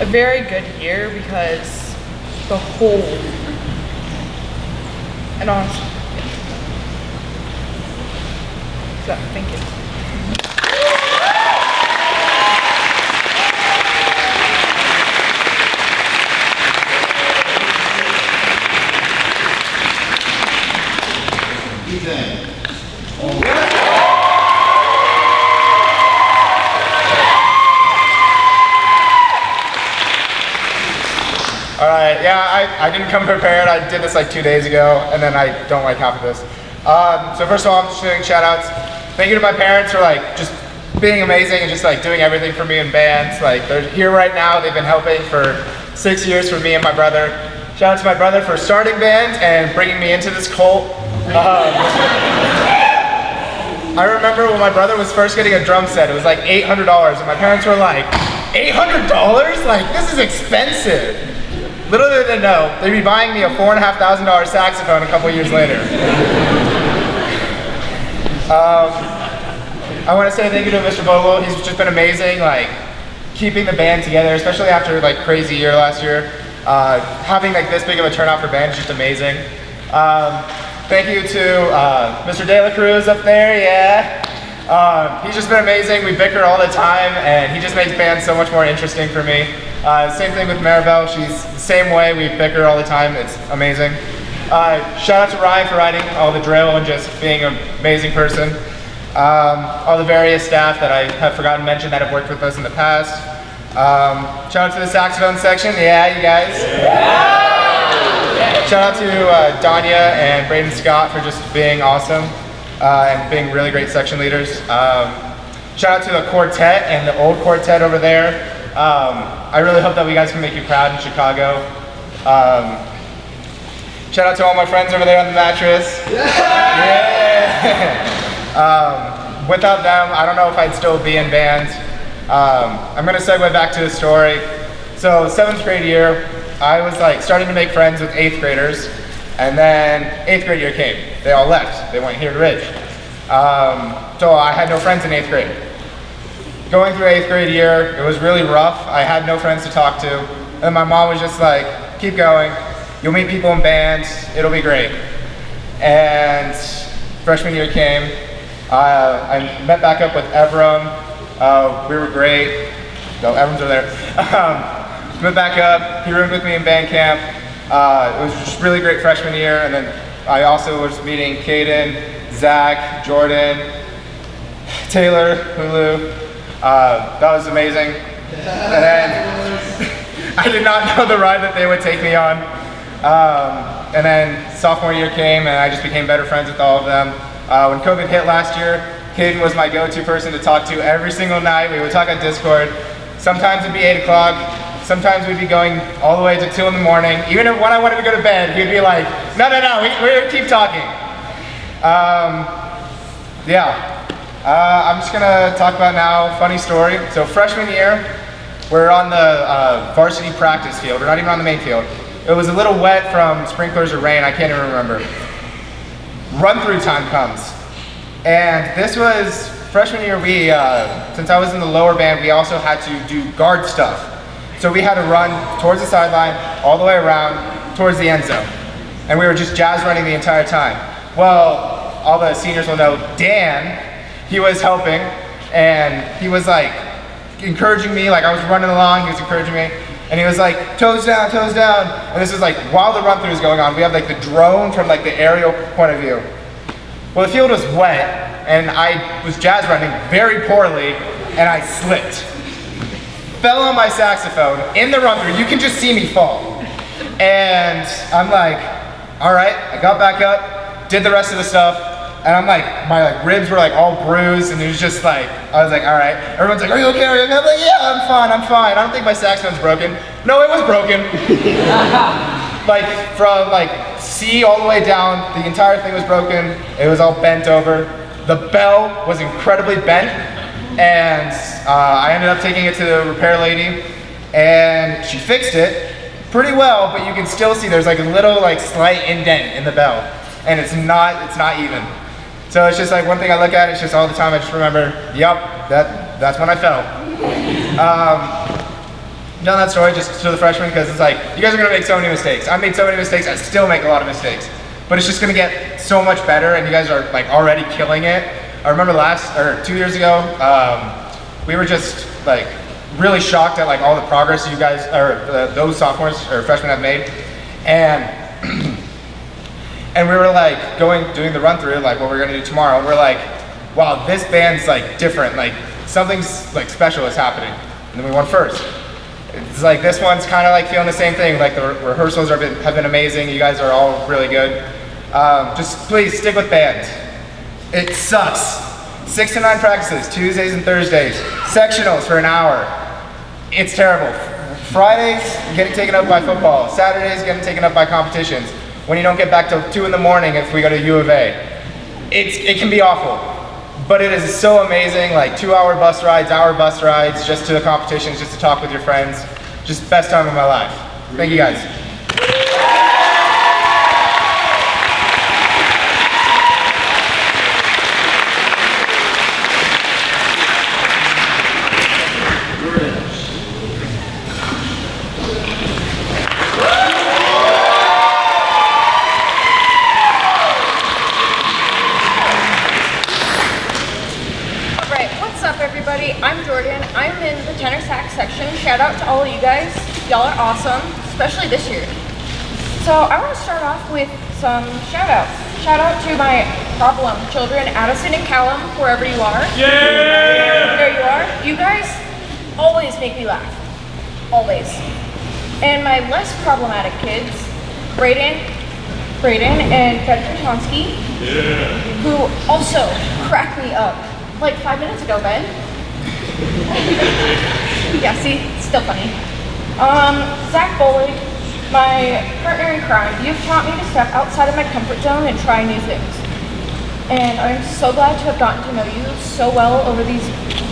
a very good year, because the whole, and honestly, so thank you. Ethan. I didn't come prepared. I did this like 2 days ago, and then I don't like half of this. So first of all, I'm just doing shout outs. Thank you to my parents for like just being amazing and just like doing everything for me in bands. Like they're here right now. They've been helping for 6 years for me and my brother. Shout out to my brother for starting band and bringing me into this cult. I remember when my brother was first getting a drum set, it was like $800, and my parents were like, $800? Like, this is expensive. Little did they know, they'd be buying me a $4,500 saxophone a couple years later. I want to say thank you to Mr. Vogel. He's just been amazing, like keeping the band together, especially after like crazy year last year. Having like this big of a turnout for band is just amazing. Thank you to Mr. De La Cruz up there, yeah. He's just been amazing. We bicker all the time, and he just makes bands so much more interesting for me. Same thing with Maribel. She's the same way. We bicker all the time. It's amazing. Shout out to Ryan for writing all the drill and just being an amazing person. All the various staff that I have forgotten to mention that have worked with us in the past. Shout out to the saxophone section. Yeah, you guys. Yeah. Shout out to Danya and Braden Scott for just being awesome and being really great section leaders. Shout out to the quartet and the old quartet over there. I really hope that we guys can make you proud in Chicago. Shout out to all my friends over there on the mattress. Yeah. Without them, I don't know if I'd still be in band. I'm gonna segue back to the story. So 7th grade year, I was like starting to make friends with 8th graders, and then 8th grade year came. They all left. They went here to Ridge. So I had no friends in 8th grade. Going through 8th grade year, it was really rough. I had no friends to talk to, and my mom was just like, "Keep going. You'll meet people in bands. It'll be great." And freshman year came. I met back up with Evram. We were great. No, Evram's over there. Met back up. He roomed with me in band camp. It was just really great freshman year, and then I also was meeting Caden, Zach, Jordan, Taylor, Hulu. That was amazing. And then I did not know the ride that they would take me on. And then sophomore year came, and I just became better friends with all of them. When COVID hit last year, Caden was my go-to person to talk to every single night. We would talk on Discord. Sometimes it'd be 8 o'clock. Sometimes we'd be going all the way to 2 in the morning. Even when I wanted to go to bed, he'd be like, no, we're gonna keep talking. I'm just gonna talk about now, funny story. So freshman year, we're on the varsity practice field. We're not even on the main field. It was a little wet from sprinklers or rain, I can't even remember. Run-through time comes. And this was freshman year, since I was in the lower band, we also had to do guard stuff. So we had to run towards the sideline, all the way around, towards the end zone. And we were just jazz running the entire time. Well, all the seniors will know, Dan, he was helping, and he was like encouraging me, like I was running along, he was encouraging me, and he was like, toes down, and this is like, while the run through is going on, we have like the drone from like the aerial point of view. Well, the field was wet, and I was jazz running very poorly, and I slipped. Fell on my saxophone in the run through, you can just see me fall. And I'm like, all right, I got back up, did the rest of the stuff, and I'm like, my like ribs were like all bruised, and it was just like, I was like, all right. Everyone's like, are you okay? I'm like, yeah, I'm fine. I don't think my saxophone's broken. No, it was broken. Like from like C all the way down, the entire thing was broken. It was all bent over. The bell was incredibly bent, and I ended up taking it to the repair lady, and she fixed it pretty well, but you can still see there's like a little like slight indent in the bell, and it's not even. So it's just like one thing I look at, it's just all the time I just remember, yep, that's when I fell. Done that story just to the freshmen because it's like, you guys are gonna make so many mistakes. I made so many mistakes, I still make a lot of mistakes. But it's just gonna get so much better, and you guys are like already killing it. I remember 2 years ago, we were just like really shocked at like all the progress you guys, or those sophomores or freshmen have made. And we were like doing the run through, like what we're gonna do tomorrow, and we're like, wow, this band's like different, like something's like special is happening. And then we won first. It's like this one's kind of like feeling the same thing. Like the rehearsals have been amazing. You guys are all really good. Just please stick with band. It sucks. 6 to 9 practices, Tuesdays and Thursdays. Sectionals for an hour. It's terrible. Fridays getting taken up by football. Saturdays getting taken up by competitions. When you don't get back till 2 in the morning if we go to U of A. It can be awful. But it is so amazing, like 2-hour bus rides, hour bus rides, just to the competitions, just to talk with your friends. Just best time of my life. Thank you guys. I'm Jordan. I'm in the tenor sax section. Shout out to all of you guys. Y'all are awesome, especially this year. So I want to start off with some shout outs. Shout out to my problem children, Addison and Callum, wherever you are. Yeah! There you are. You guys always make me laugh. Always. And my less problematic kids, Brayden and Frederick Chonsky, who also cracked me up like 5 minutes ago, Ben. Yeah, see, it's still funny. Zach Bolig, my partner in crime, you've taught me to step outside of my comfort zone and try new things. And I'm so glad to have gotten to know you so well over these,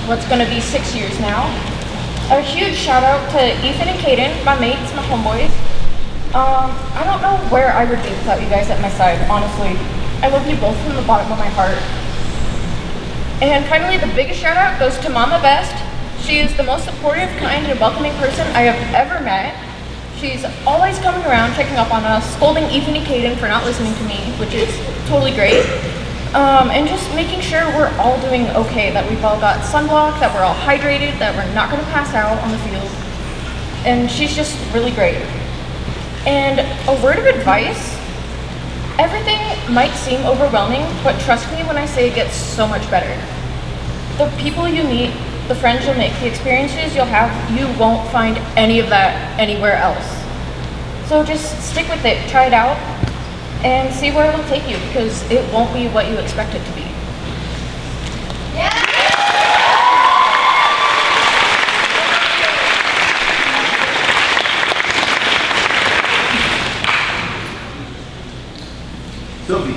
what's gonna be 6 years now. A huge shout out to Ethan and Caden, my mates, my homeboys. I don't know where I would be without you guys at my side, honestly. I love you both from the bottom of my heart. And finally, the biggest shout out goes to Mama Best. She is the most supportive, kind, and welcoming person I have ever met. She's always coming around, checking up on us, scolding Ethan and Caden for not listening to me, which is totally great. And just making sure we're all doing okay, that we've all got sunblock, that we're all hydrated, that we're not gonna pass out on the field. And she's just really great. And a word of advice, everything might seem overwhelming, but trust me when I say it gets so much better. The people you meet, the friends you'll make, the experiences you'll have, you won't find any of that anywhere else. So just stick with it, try it out, and see where it'll take you, because it won't be what you expect it to be. Sylvie.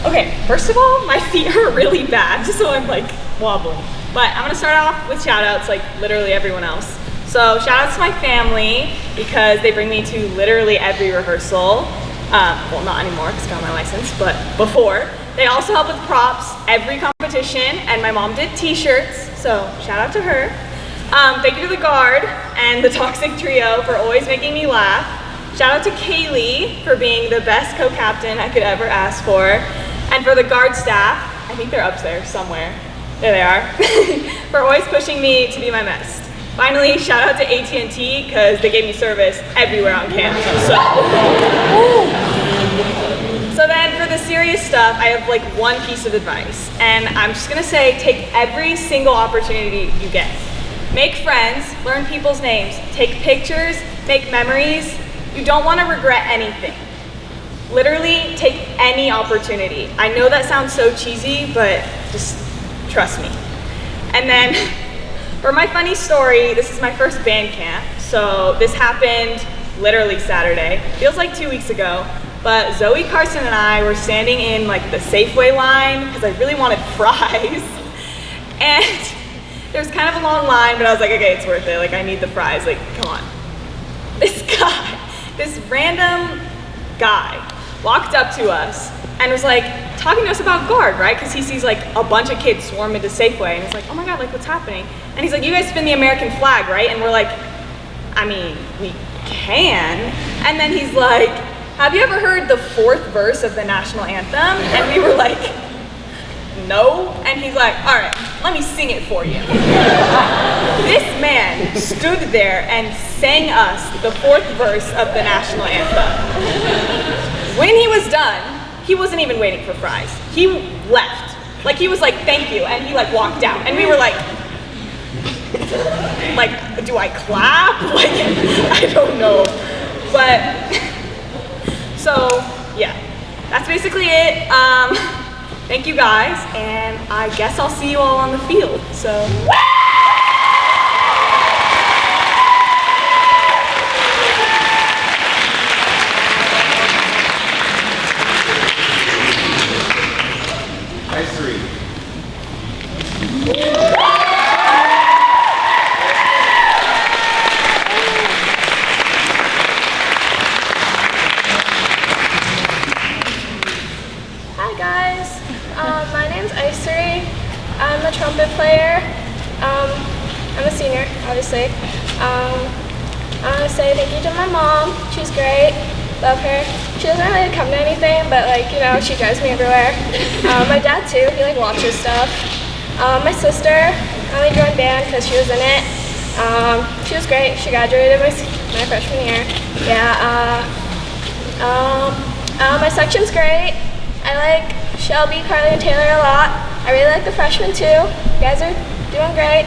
Okay, first of all, my feet are really bad, so I'm like wobbling. But I'm gonna start off with shout outs like literally everyone else. So shout outs to my family because they bring me to literally every rehearsal. Well, not anymore because I got my license, but before. They also help with props, every competition, and my mom did t-shirts, so shout out to her. Thank you to the Guard and the Toxic Trio for always making me laugh. Shout out to Kaylee for being the best co-captain I could ever ask for. And for the Guard staff, I think they're up there somewhere. There they are. For always pushing me to be my best. Finally, shout out to AT&T because they gave me service everywhere on campus. So then for the serious stuff, I have like one piece of advice. And I'm just gonna say, take every single opportunity you get. Make friends, learn people's names, take pictures, make memories. You don't wanna regret anything. Literally, take any opportunity. I know that sounds so cheesy, but just trust me. And then, for my funny story, this is my first band camp. So this happened literally Saturday. Feels like 2 weeks ago. But Zoe Carson and I were standing in like the Safeway line because I really wanted fries. And there was kind of a long line, but I was like, okay, it's worth it. Like, I need the fries. Like, come on. This guy, this random guy walked up to us and was like talking to us about Guard, right? Because he sees like a bunch of kids swarm into Safeway and he's like, oh my God, like what's happening? And he's like, you guys spin the American flag, right? And we're like, I mean, we can. And then he's like, have you ever heard the 4th verse of the national anthem? And we were like, no. And he's like, all right, let me sing it for you. This man stood there and sang us the 4th verse of the national anthem. When he was done, he wasn't even waiting for fries. He left. Like, he was like, thank you, and he like walked out. And we were like, do I clap? Like, I don't know. But, so, yeah, that's basically it. Thank you guys, and I guess I'll see you all on the field, so. Nice 3. Hi guys, my name's Icery. I'm a trumpet player. I'm a senior, obviously. I want to say thank you to my mom. She's great. Love her. She doesn't really come to anything, but like, you know, she drives me everywhere. My dad too, he like watches stuff. My sister, I only joined band because she was in it. She was great. She graduated my freshman year. Yeah. My section's great. I like Shelby, Carly, and Taylor a lot. I really like the freshmen too. You guys are doing great.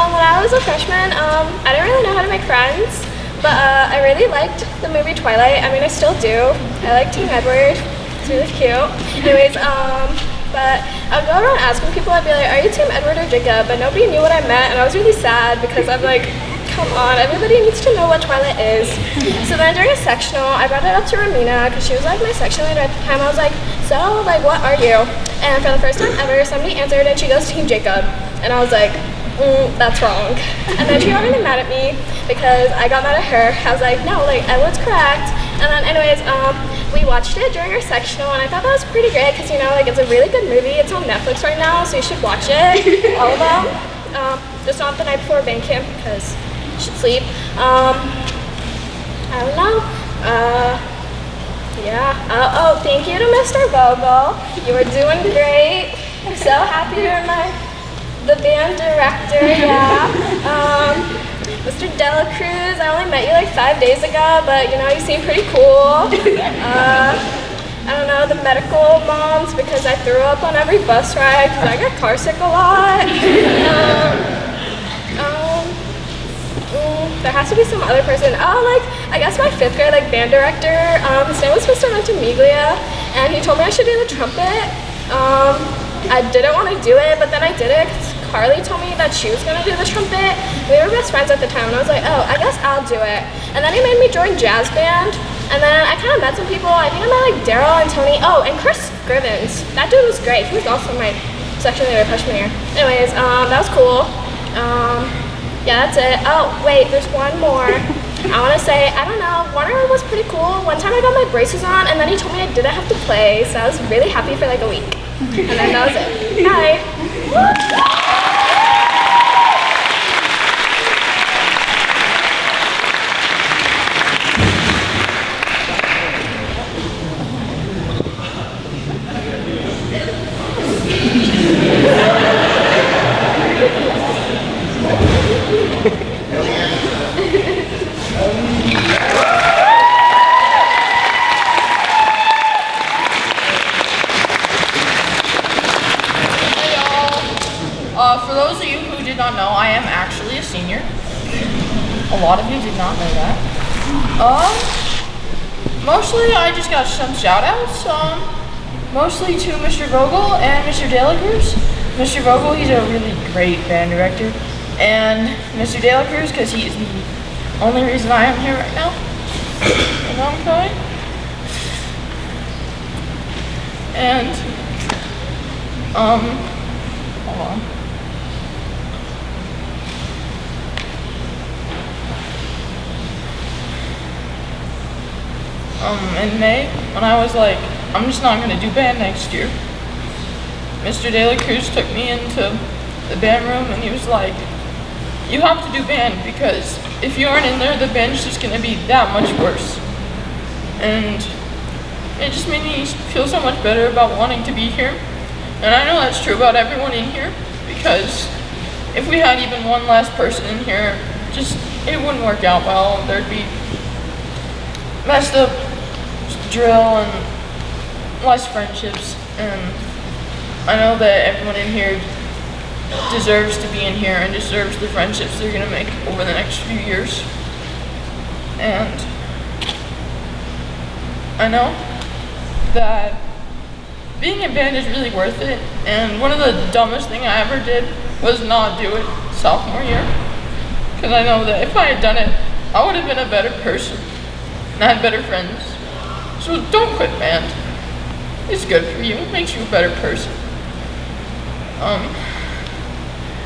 When I was a freshman, I didn't really know how to make friends, but I really liked the movie Twilight. I mean, I still do. I like Team Edward. It's really cute. Anyways, but I would go around asking people, I'd be like, are you Team Edward or Jacob? But nobody knew what I meant, and I was really sad because I'm like, come on, everybody needs to know what Twilight is. So then during a sectional, I brought it up to Ramina because she was like my section leader at the time. I was like, so, like, what are you? And for the first time ever, somebody answered and she goes, Team Jacob. And I was like, that's wrong. And then she got really mad at me because I got mad at her. I was like, no, like, Edward's correct. And then anyways, we watched it during our sectional and I thought that was pretty great because, you know, like, it's a really good movie. It's on Netflix right now, so you should watch it, all of them. Just not the night before band camp because you should sleep. I don't know. Yeah. Oh, thank you to Mr. Vogel. You were doing great. I'm so happy you're the band director, yeah. Mr. Dela Cruz, I only met you like 5 days ago, but you know, you seem pretty cool. I don't know, the medical moms, because I threw up on every bus ride, because I got car sick a lot. There has to be some other person. Oh, like, I guess my 5th grade, like, band director, his name was Mr. Ventimiglia, and he told me I should do the trumpet. I didn't want to do it, but then I did it because Carly told me that she was going to do the trumpet. We were best friends at the time, and I was like, oh, I guess I'll do it. And then he made me join jazz band, and then I kind of met some people. I think I met, like, Daryl and Tony. Oh, and Chris Scrivens. That dude was great. He was also my section leader freshman year. Anyways, that was cool. Yeah, that's it. Oh, wait, there's one more. I want to say, I don't know, Warner was pretty cool. One time I got my braces on, and then he told me I didn't have to play, so I was really happy for like a week. And then that was it. Bye. For those of you who did not know, I am actually a senior. A lot of you did not know that. Mostly I just got some shout outs. Mostly to Mr. Vogel and Mr. De La Cruz. Mr. Vogel, he's a really great band director. And Mr. De La Cruz, because he is the only reason I am here right now. And I'm crying. And, hold on. In May, when I was like, I'm just not gonna do band next year, Mr. De La Cruz took me into the band room and he was like, you have to do band because if you aren't in there, the band's just gonna be that much worse. And it just made me feel so much better about wanting to be here. And I know that's true about everyone in here, because if we had even one last person in here, it wouldn't work out well. There'd be messed up drill and less friendships. And I know that everyone in here deserves to be in here and deserves the friendships they're gonna make over the next few years. And I know that being in band is really worth it, and one of the dumbest things I ever did was not do it sophomore year. Because I know that if I had done it, I would have been a better person, and I had better friends. So don't quit band. It's good for you, it makes you a better person.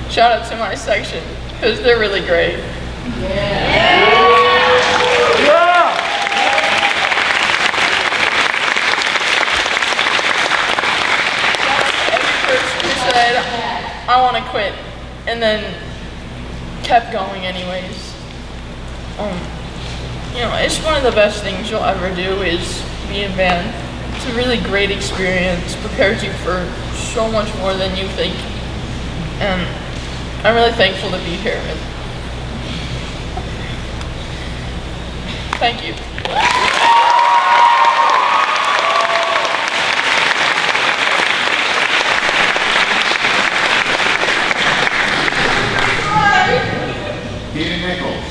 Shout out to my section, because they're really great. Said, I want to quit, and then kept going anyways. It's one of the best things you'll ever do is be in band. It's a really great experience, prepares you for so much more than you think, and I'm really thankful to be here. Thank you. Peter Nichols.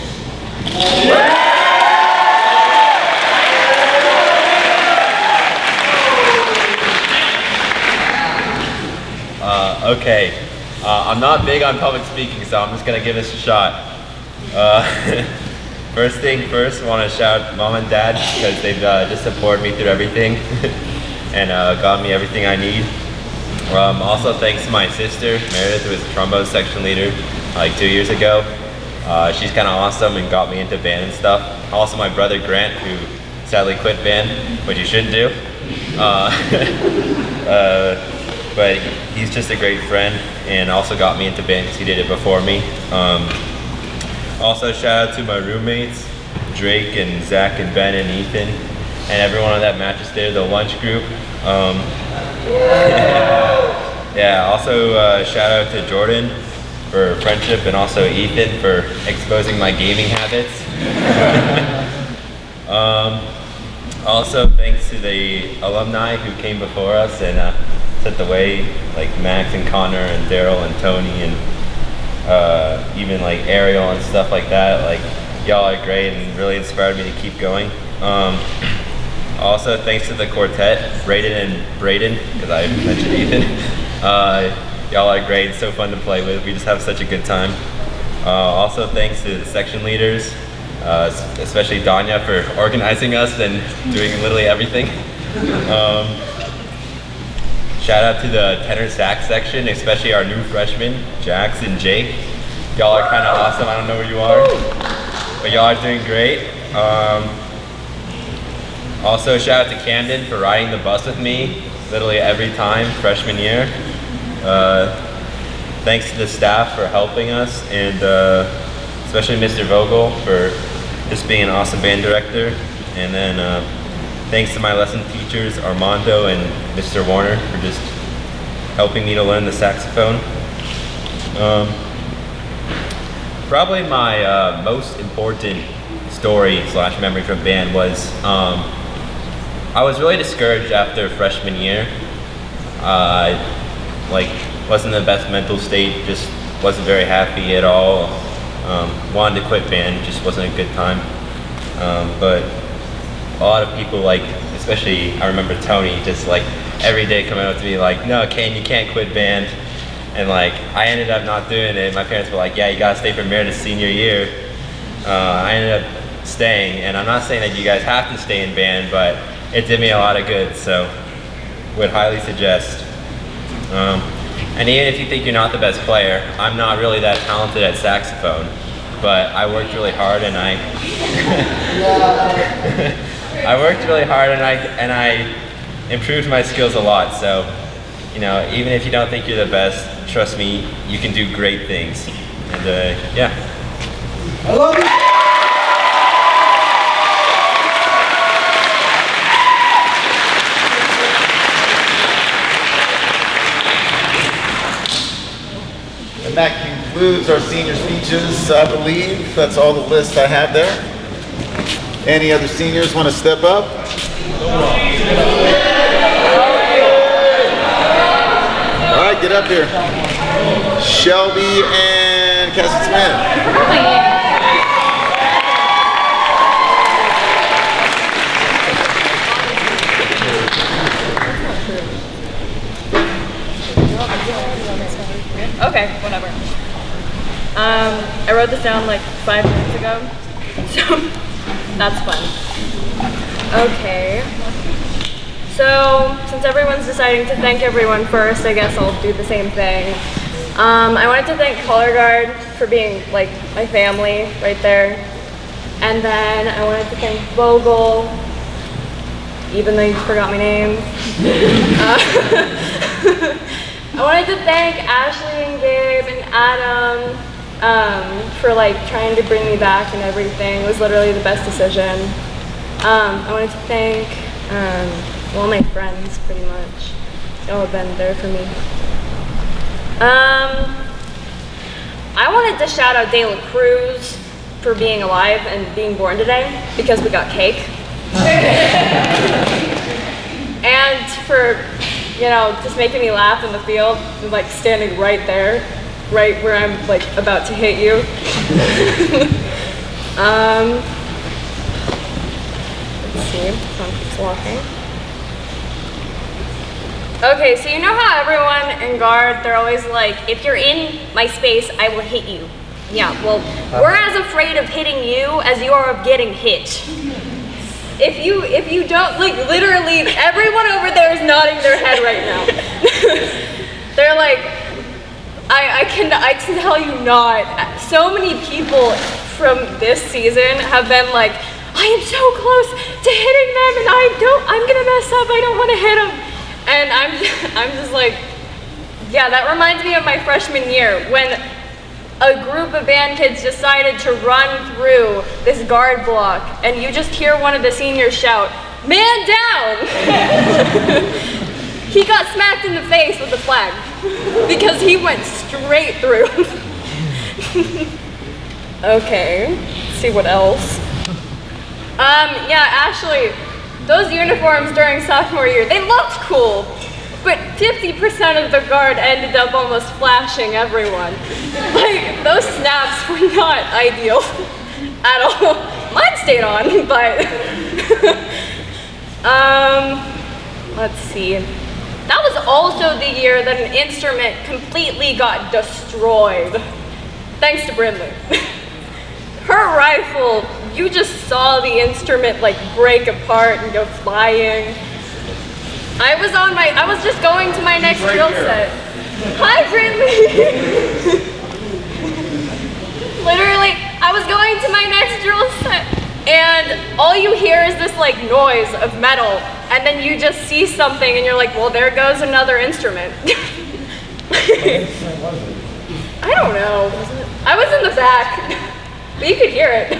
Okay. I'm not big on public speaking, so I'm just gonna give this a shot. First thing first, I want to shout Mom and Dad because they've just supported me through everything and got me everything I need. Also, thanks to my sister Meredith, who was the trombone section leader like 2 years ago. She's kind of awesome and got me into band and stuff. Also my brother Grant, who sadly quit band, which he shouldn't do. But he's just a great friend and also got me into band because he did it before me. Also shout out to my roommates, Drake and Zach and Ben and Ethan, and everyone on that mattress there, the lunch group. Yeah, also shout out to Jordan for friendship and also Ethan for exposing my gaming habits. Also thanks to the alumni who came before us and set the way, like Max and Connor and Daryl and Tony and even like Ariel and stuff like that. Like y'all are great and really inspired me to keep going. Also thanks to the quartet, Braden and Braden, because I mentioned Ethan. Y'all are great, it's so fun to play with. We just have such a good time. Also thanks to the section leaders, especially Danya for organizing us and doing literally everything. Shout out to the tenor sax section, especially our new freshmen, Jax and Jake. Y'all are kind of awesome, I don't know where you are, but y'all are doing great. Also shout out to Camden for riding the bus with me literally every time, freshman year. Thanks to the staff for helping us, and especially Mr. Vogel for just being an awesome band director. And then thanks to my lesson teachers, Armando and Mr. Warner, for just helping me to learn the saxophone. Probably my most important story / memory from band was I was really discouraged after freshman year. Wasn't in the best mental state, just wasn't very happy at all. Wanted to quit band, just wasn't a good time. But a lot of people, especially I remember Tony, just every day coming up to me like, no, Kane, you can't quit band. And I ended up not doing it. My parents were like, yeah, you gotta stay for Meredith's senior year. I ended up staying, and I'm not saying that you guys have to stay in band, but it did me a lot of good, so would highly suggest. And even if you think you're not the best player, I'm not really that talented at saxophone, but I worked really hard and I I improved my skills a lot. So, even if you don't think you're the best, trust me, you can do great things. And yeah. I love you. And that concludes our senior speeches, I believe. That's all the list I have there. Any other seniors want to step up? All right, get up here. Shelby and Cassie Smith. Okay, whatever. I wrote this down like 5 minutes ago, so that's fun. Okay. So, since everyone's deciding to thank everyone first, I guess I'll do the same thing. I wanted to thank Color Guard for being like my family right there. And then I wanted to thank Vogel, even though you forgot my name. I wanted to thank Ashley and Gabe and Adam for like trying to bring me back and everything. It was literally the best decision. I wanted to thank all my friends pretty much. They all have been there for me. I wanted to shout out De La Cruz for being alive and being born today because we got cake. And for, you know, just making me laugh in the field, like standing right there, right where I'm like about to hit you. Let's see, someone keeps walking. Okay, so you know how everyone in guard, they're always like, if you're in my space, I will hit you. Yeah, well, we're as afraid of hitting you as you are of getting hit. If you don't, like literally everyone over there is nodding their head right now. They're like, I can tell you not. So many people from this season have been like, I am so close to hitting them and I'm gonna mess up, I don't wanna hit them. And I'm just like, yeah, that reminds me of my freshman year when a group of band kids decided to run through this guard block and you just hear one of the seniors shout, "Man down!" He got smacked in the face with the flag because he went straight through. Okay, let's see what else. Yeah, Ashley, those uniforms during sophomore year, they looked cool, but 50% of the guard ended up almost flashing everyone. Like, those snaps were not ideal at all. Mine stayed on, but let's see. That was also the year that an instrument completely got destroyed. Thanks to Brindley. Her rifle, you just saw the instrument like break apart and go flying. I was just going to my next drill set. Hi, Brindley. Literally, I was going to my next drill set and all you hear is this like noise of metal and then you just see something and you're like, well, there goes another instrument. I don't know. I was in the back, but you could hear it.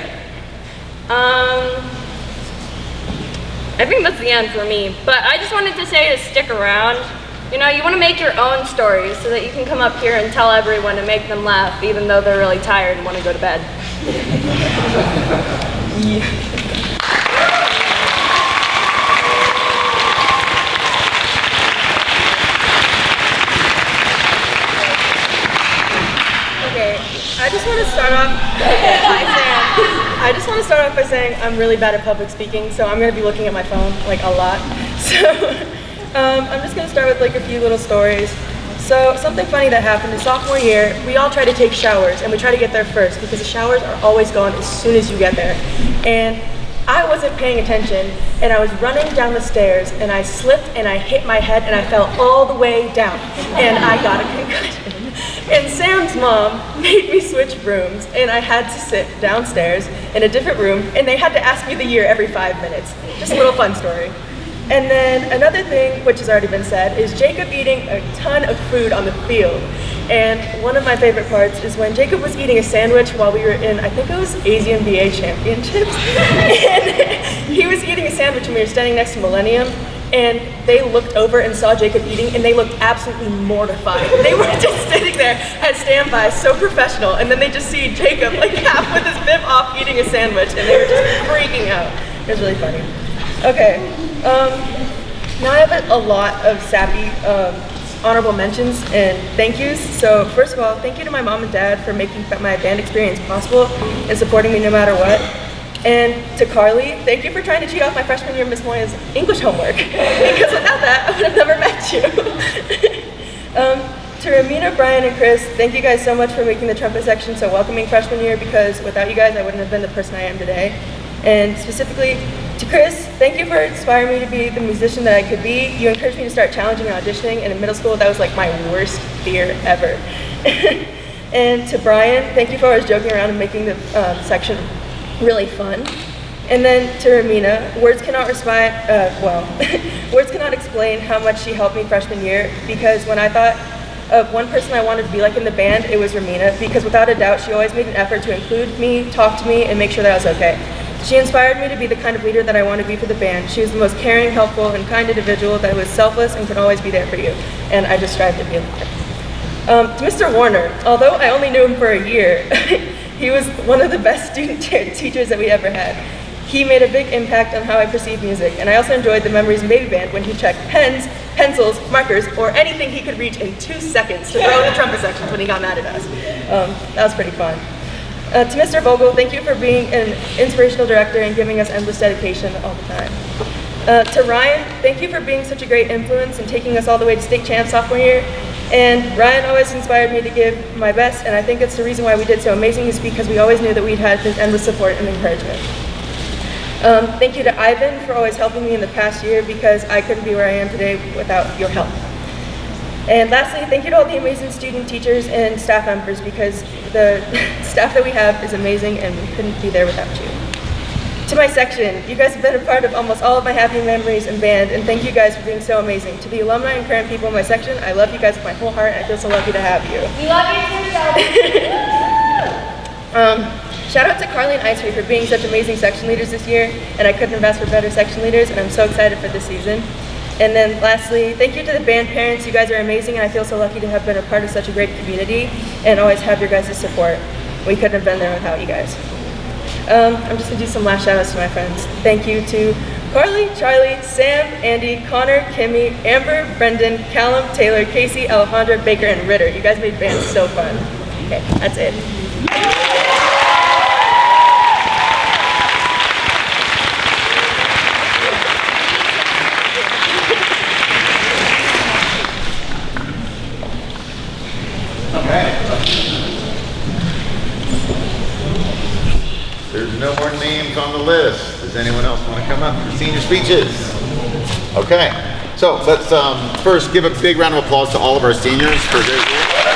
I think that's the end for me, but I just wanted to say to stick around. You know, you want to make your own stories so that you can come up here and tell everyone and make them laugh even though they're really tired and want to go to bed. Yeah. Okay, I just want to start off by saying I'm really bad at public speaking, so I'm going to be looking at my phone like a lot. So I'm just going to start with like a few little stories. So something funny that happened in sophomore year, we all try to take showers and we try to get there first because the showers are always gone as soon as you get there. And I wasn't paying attention and I was running down the stairs and I slipped and I hit my head and I fell all the way down and I got a concussion. And Sam's mom made me switch rooms and I had to sit downstairs in a different room and they had to ask me the year every 5 minutes. Just a little fun story. And then another thing, which has already been said, is Jacob eating a ton of food on the field. And one of my favorite parts is when Jacob was eating a sandwich while we were in, I think it was AZMBA championships. And he was eating a sandwich and we were standing next to Millennium. and they looked over and saw Jacob eating, and they looked absolutely mortified. They were just sitting there at standby, so professional, and then they just see Jacob like half with his bib off eating a sandwich, and they were just freaking out. It was really funny. Okay, now I have a lot of sappy honorable mentions and thank yous. So first of all, thank you to my mom and dad for making my band experience possible and supporting me no matter what. And to Carly, thank you for trying to cheat off my freshman year Miss Moya's English homework, because without that, I would have never met you. To Ramina, Brian, and Chris, thank you guys so much for making the trumpet section so welcoming freshman year, because without you guys, I wouldn't have been the person I am today. And specifically to Chris, thank you for inspiring me to be the musician that I could be. You encouraged me to start challenging and auditioning, and in middle school, that was like my worst fear ever. And to Brian, thank you for always joking around and making the section really fun. And then to Ramina, words cannot explain how much she helped me freshman year, because when I thought of one person I wanted to be like in the band, it was Ramina, because without a doubt, she always made an effort to include me, talk to me, and make sure that I was okay. She inspired me to be the kind of leader that I want to be for the band. She was the most caring, helpful, and kind individual that was selfless and could always be there for you, and I just strive to be like her. To Mr. Warner, although I only knew him for a year, he was one of the best student teachers that we ever had. He made a big impact on how I perceive music, and I also enjoyed the memories in baby band when he checked pens, pencils, markers, or anything he could reach in 2 seconds to throw in the trumpet sections when he got mad at us. That was pretty fun. To Mr. Vogel, thank you for being an inspirational director and giving us endless dedication all the time. To Ryan, thank you for being such a great influence and taking us all the way to state champs sophomore year. And Ryan always inspired me to give my best, and I think it's the reason why we did so amazing is because we always knew that we'd had this endless support and encouragement. Thank you to Ivan for always helping me in the past year, because I couldn't be where I am today without your help. And lastly, thank you to all the amazing student teachers and staff members, because the staff that we have is amazing and we couldn't be there without you. To my section, you guys have been a part of almost all of my happy memories in band, and thank you guys for being so amazing. To the alumni and current people in my section, I love you guys with my whole heart, and I feel so lucky to have you. We love you too, Shout out to Carly and Icery for being such amazing section leaders this year, and I couldn't have asked for better section leaders, and I'm so excited for this season. And then lastly, thank you to the band parents. You guys are amazing, and I feel so lucky to have been a part of such a great community and always have your guys' support. We couldn't have been there without you guys. I'm just gonna do some last shout outs to my friends. Thank you to Carly, Charlie, Sam, Andy, Connor, Kimmy, Amber, Brendan, Callum, Taylor, Casey, Alejandra, Baker, and Ritter. You guys made band so fun. Okay, that's it. There's no more names on the list. Does anyone else want to come up for senior speeches? Okay, so let's first give a big round of applause to all of our seniors for their year.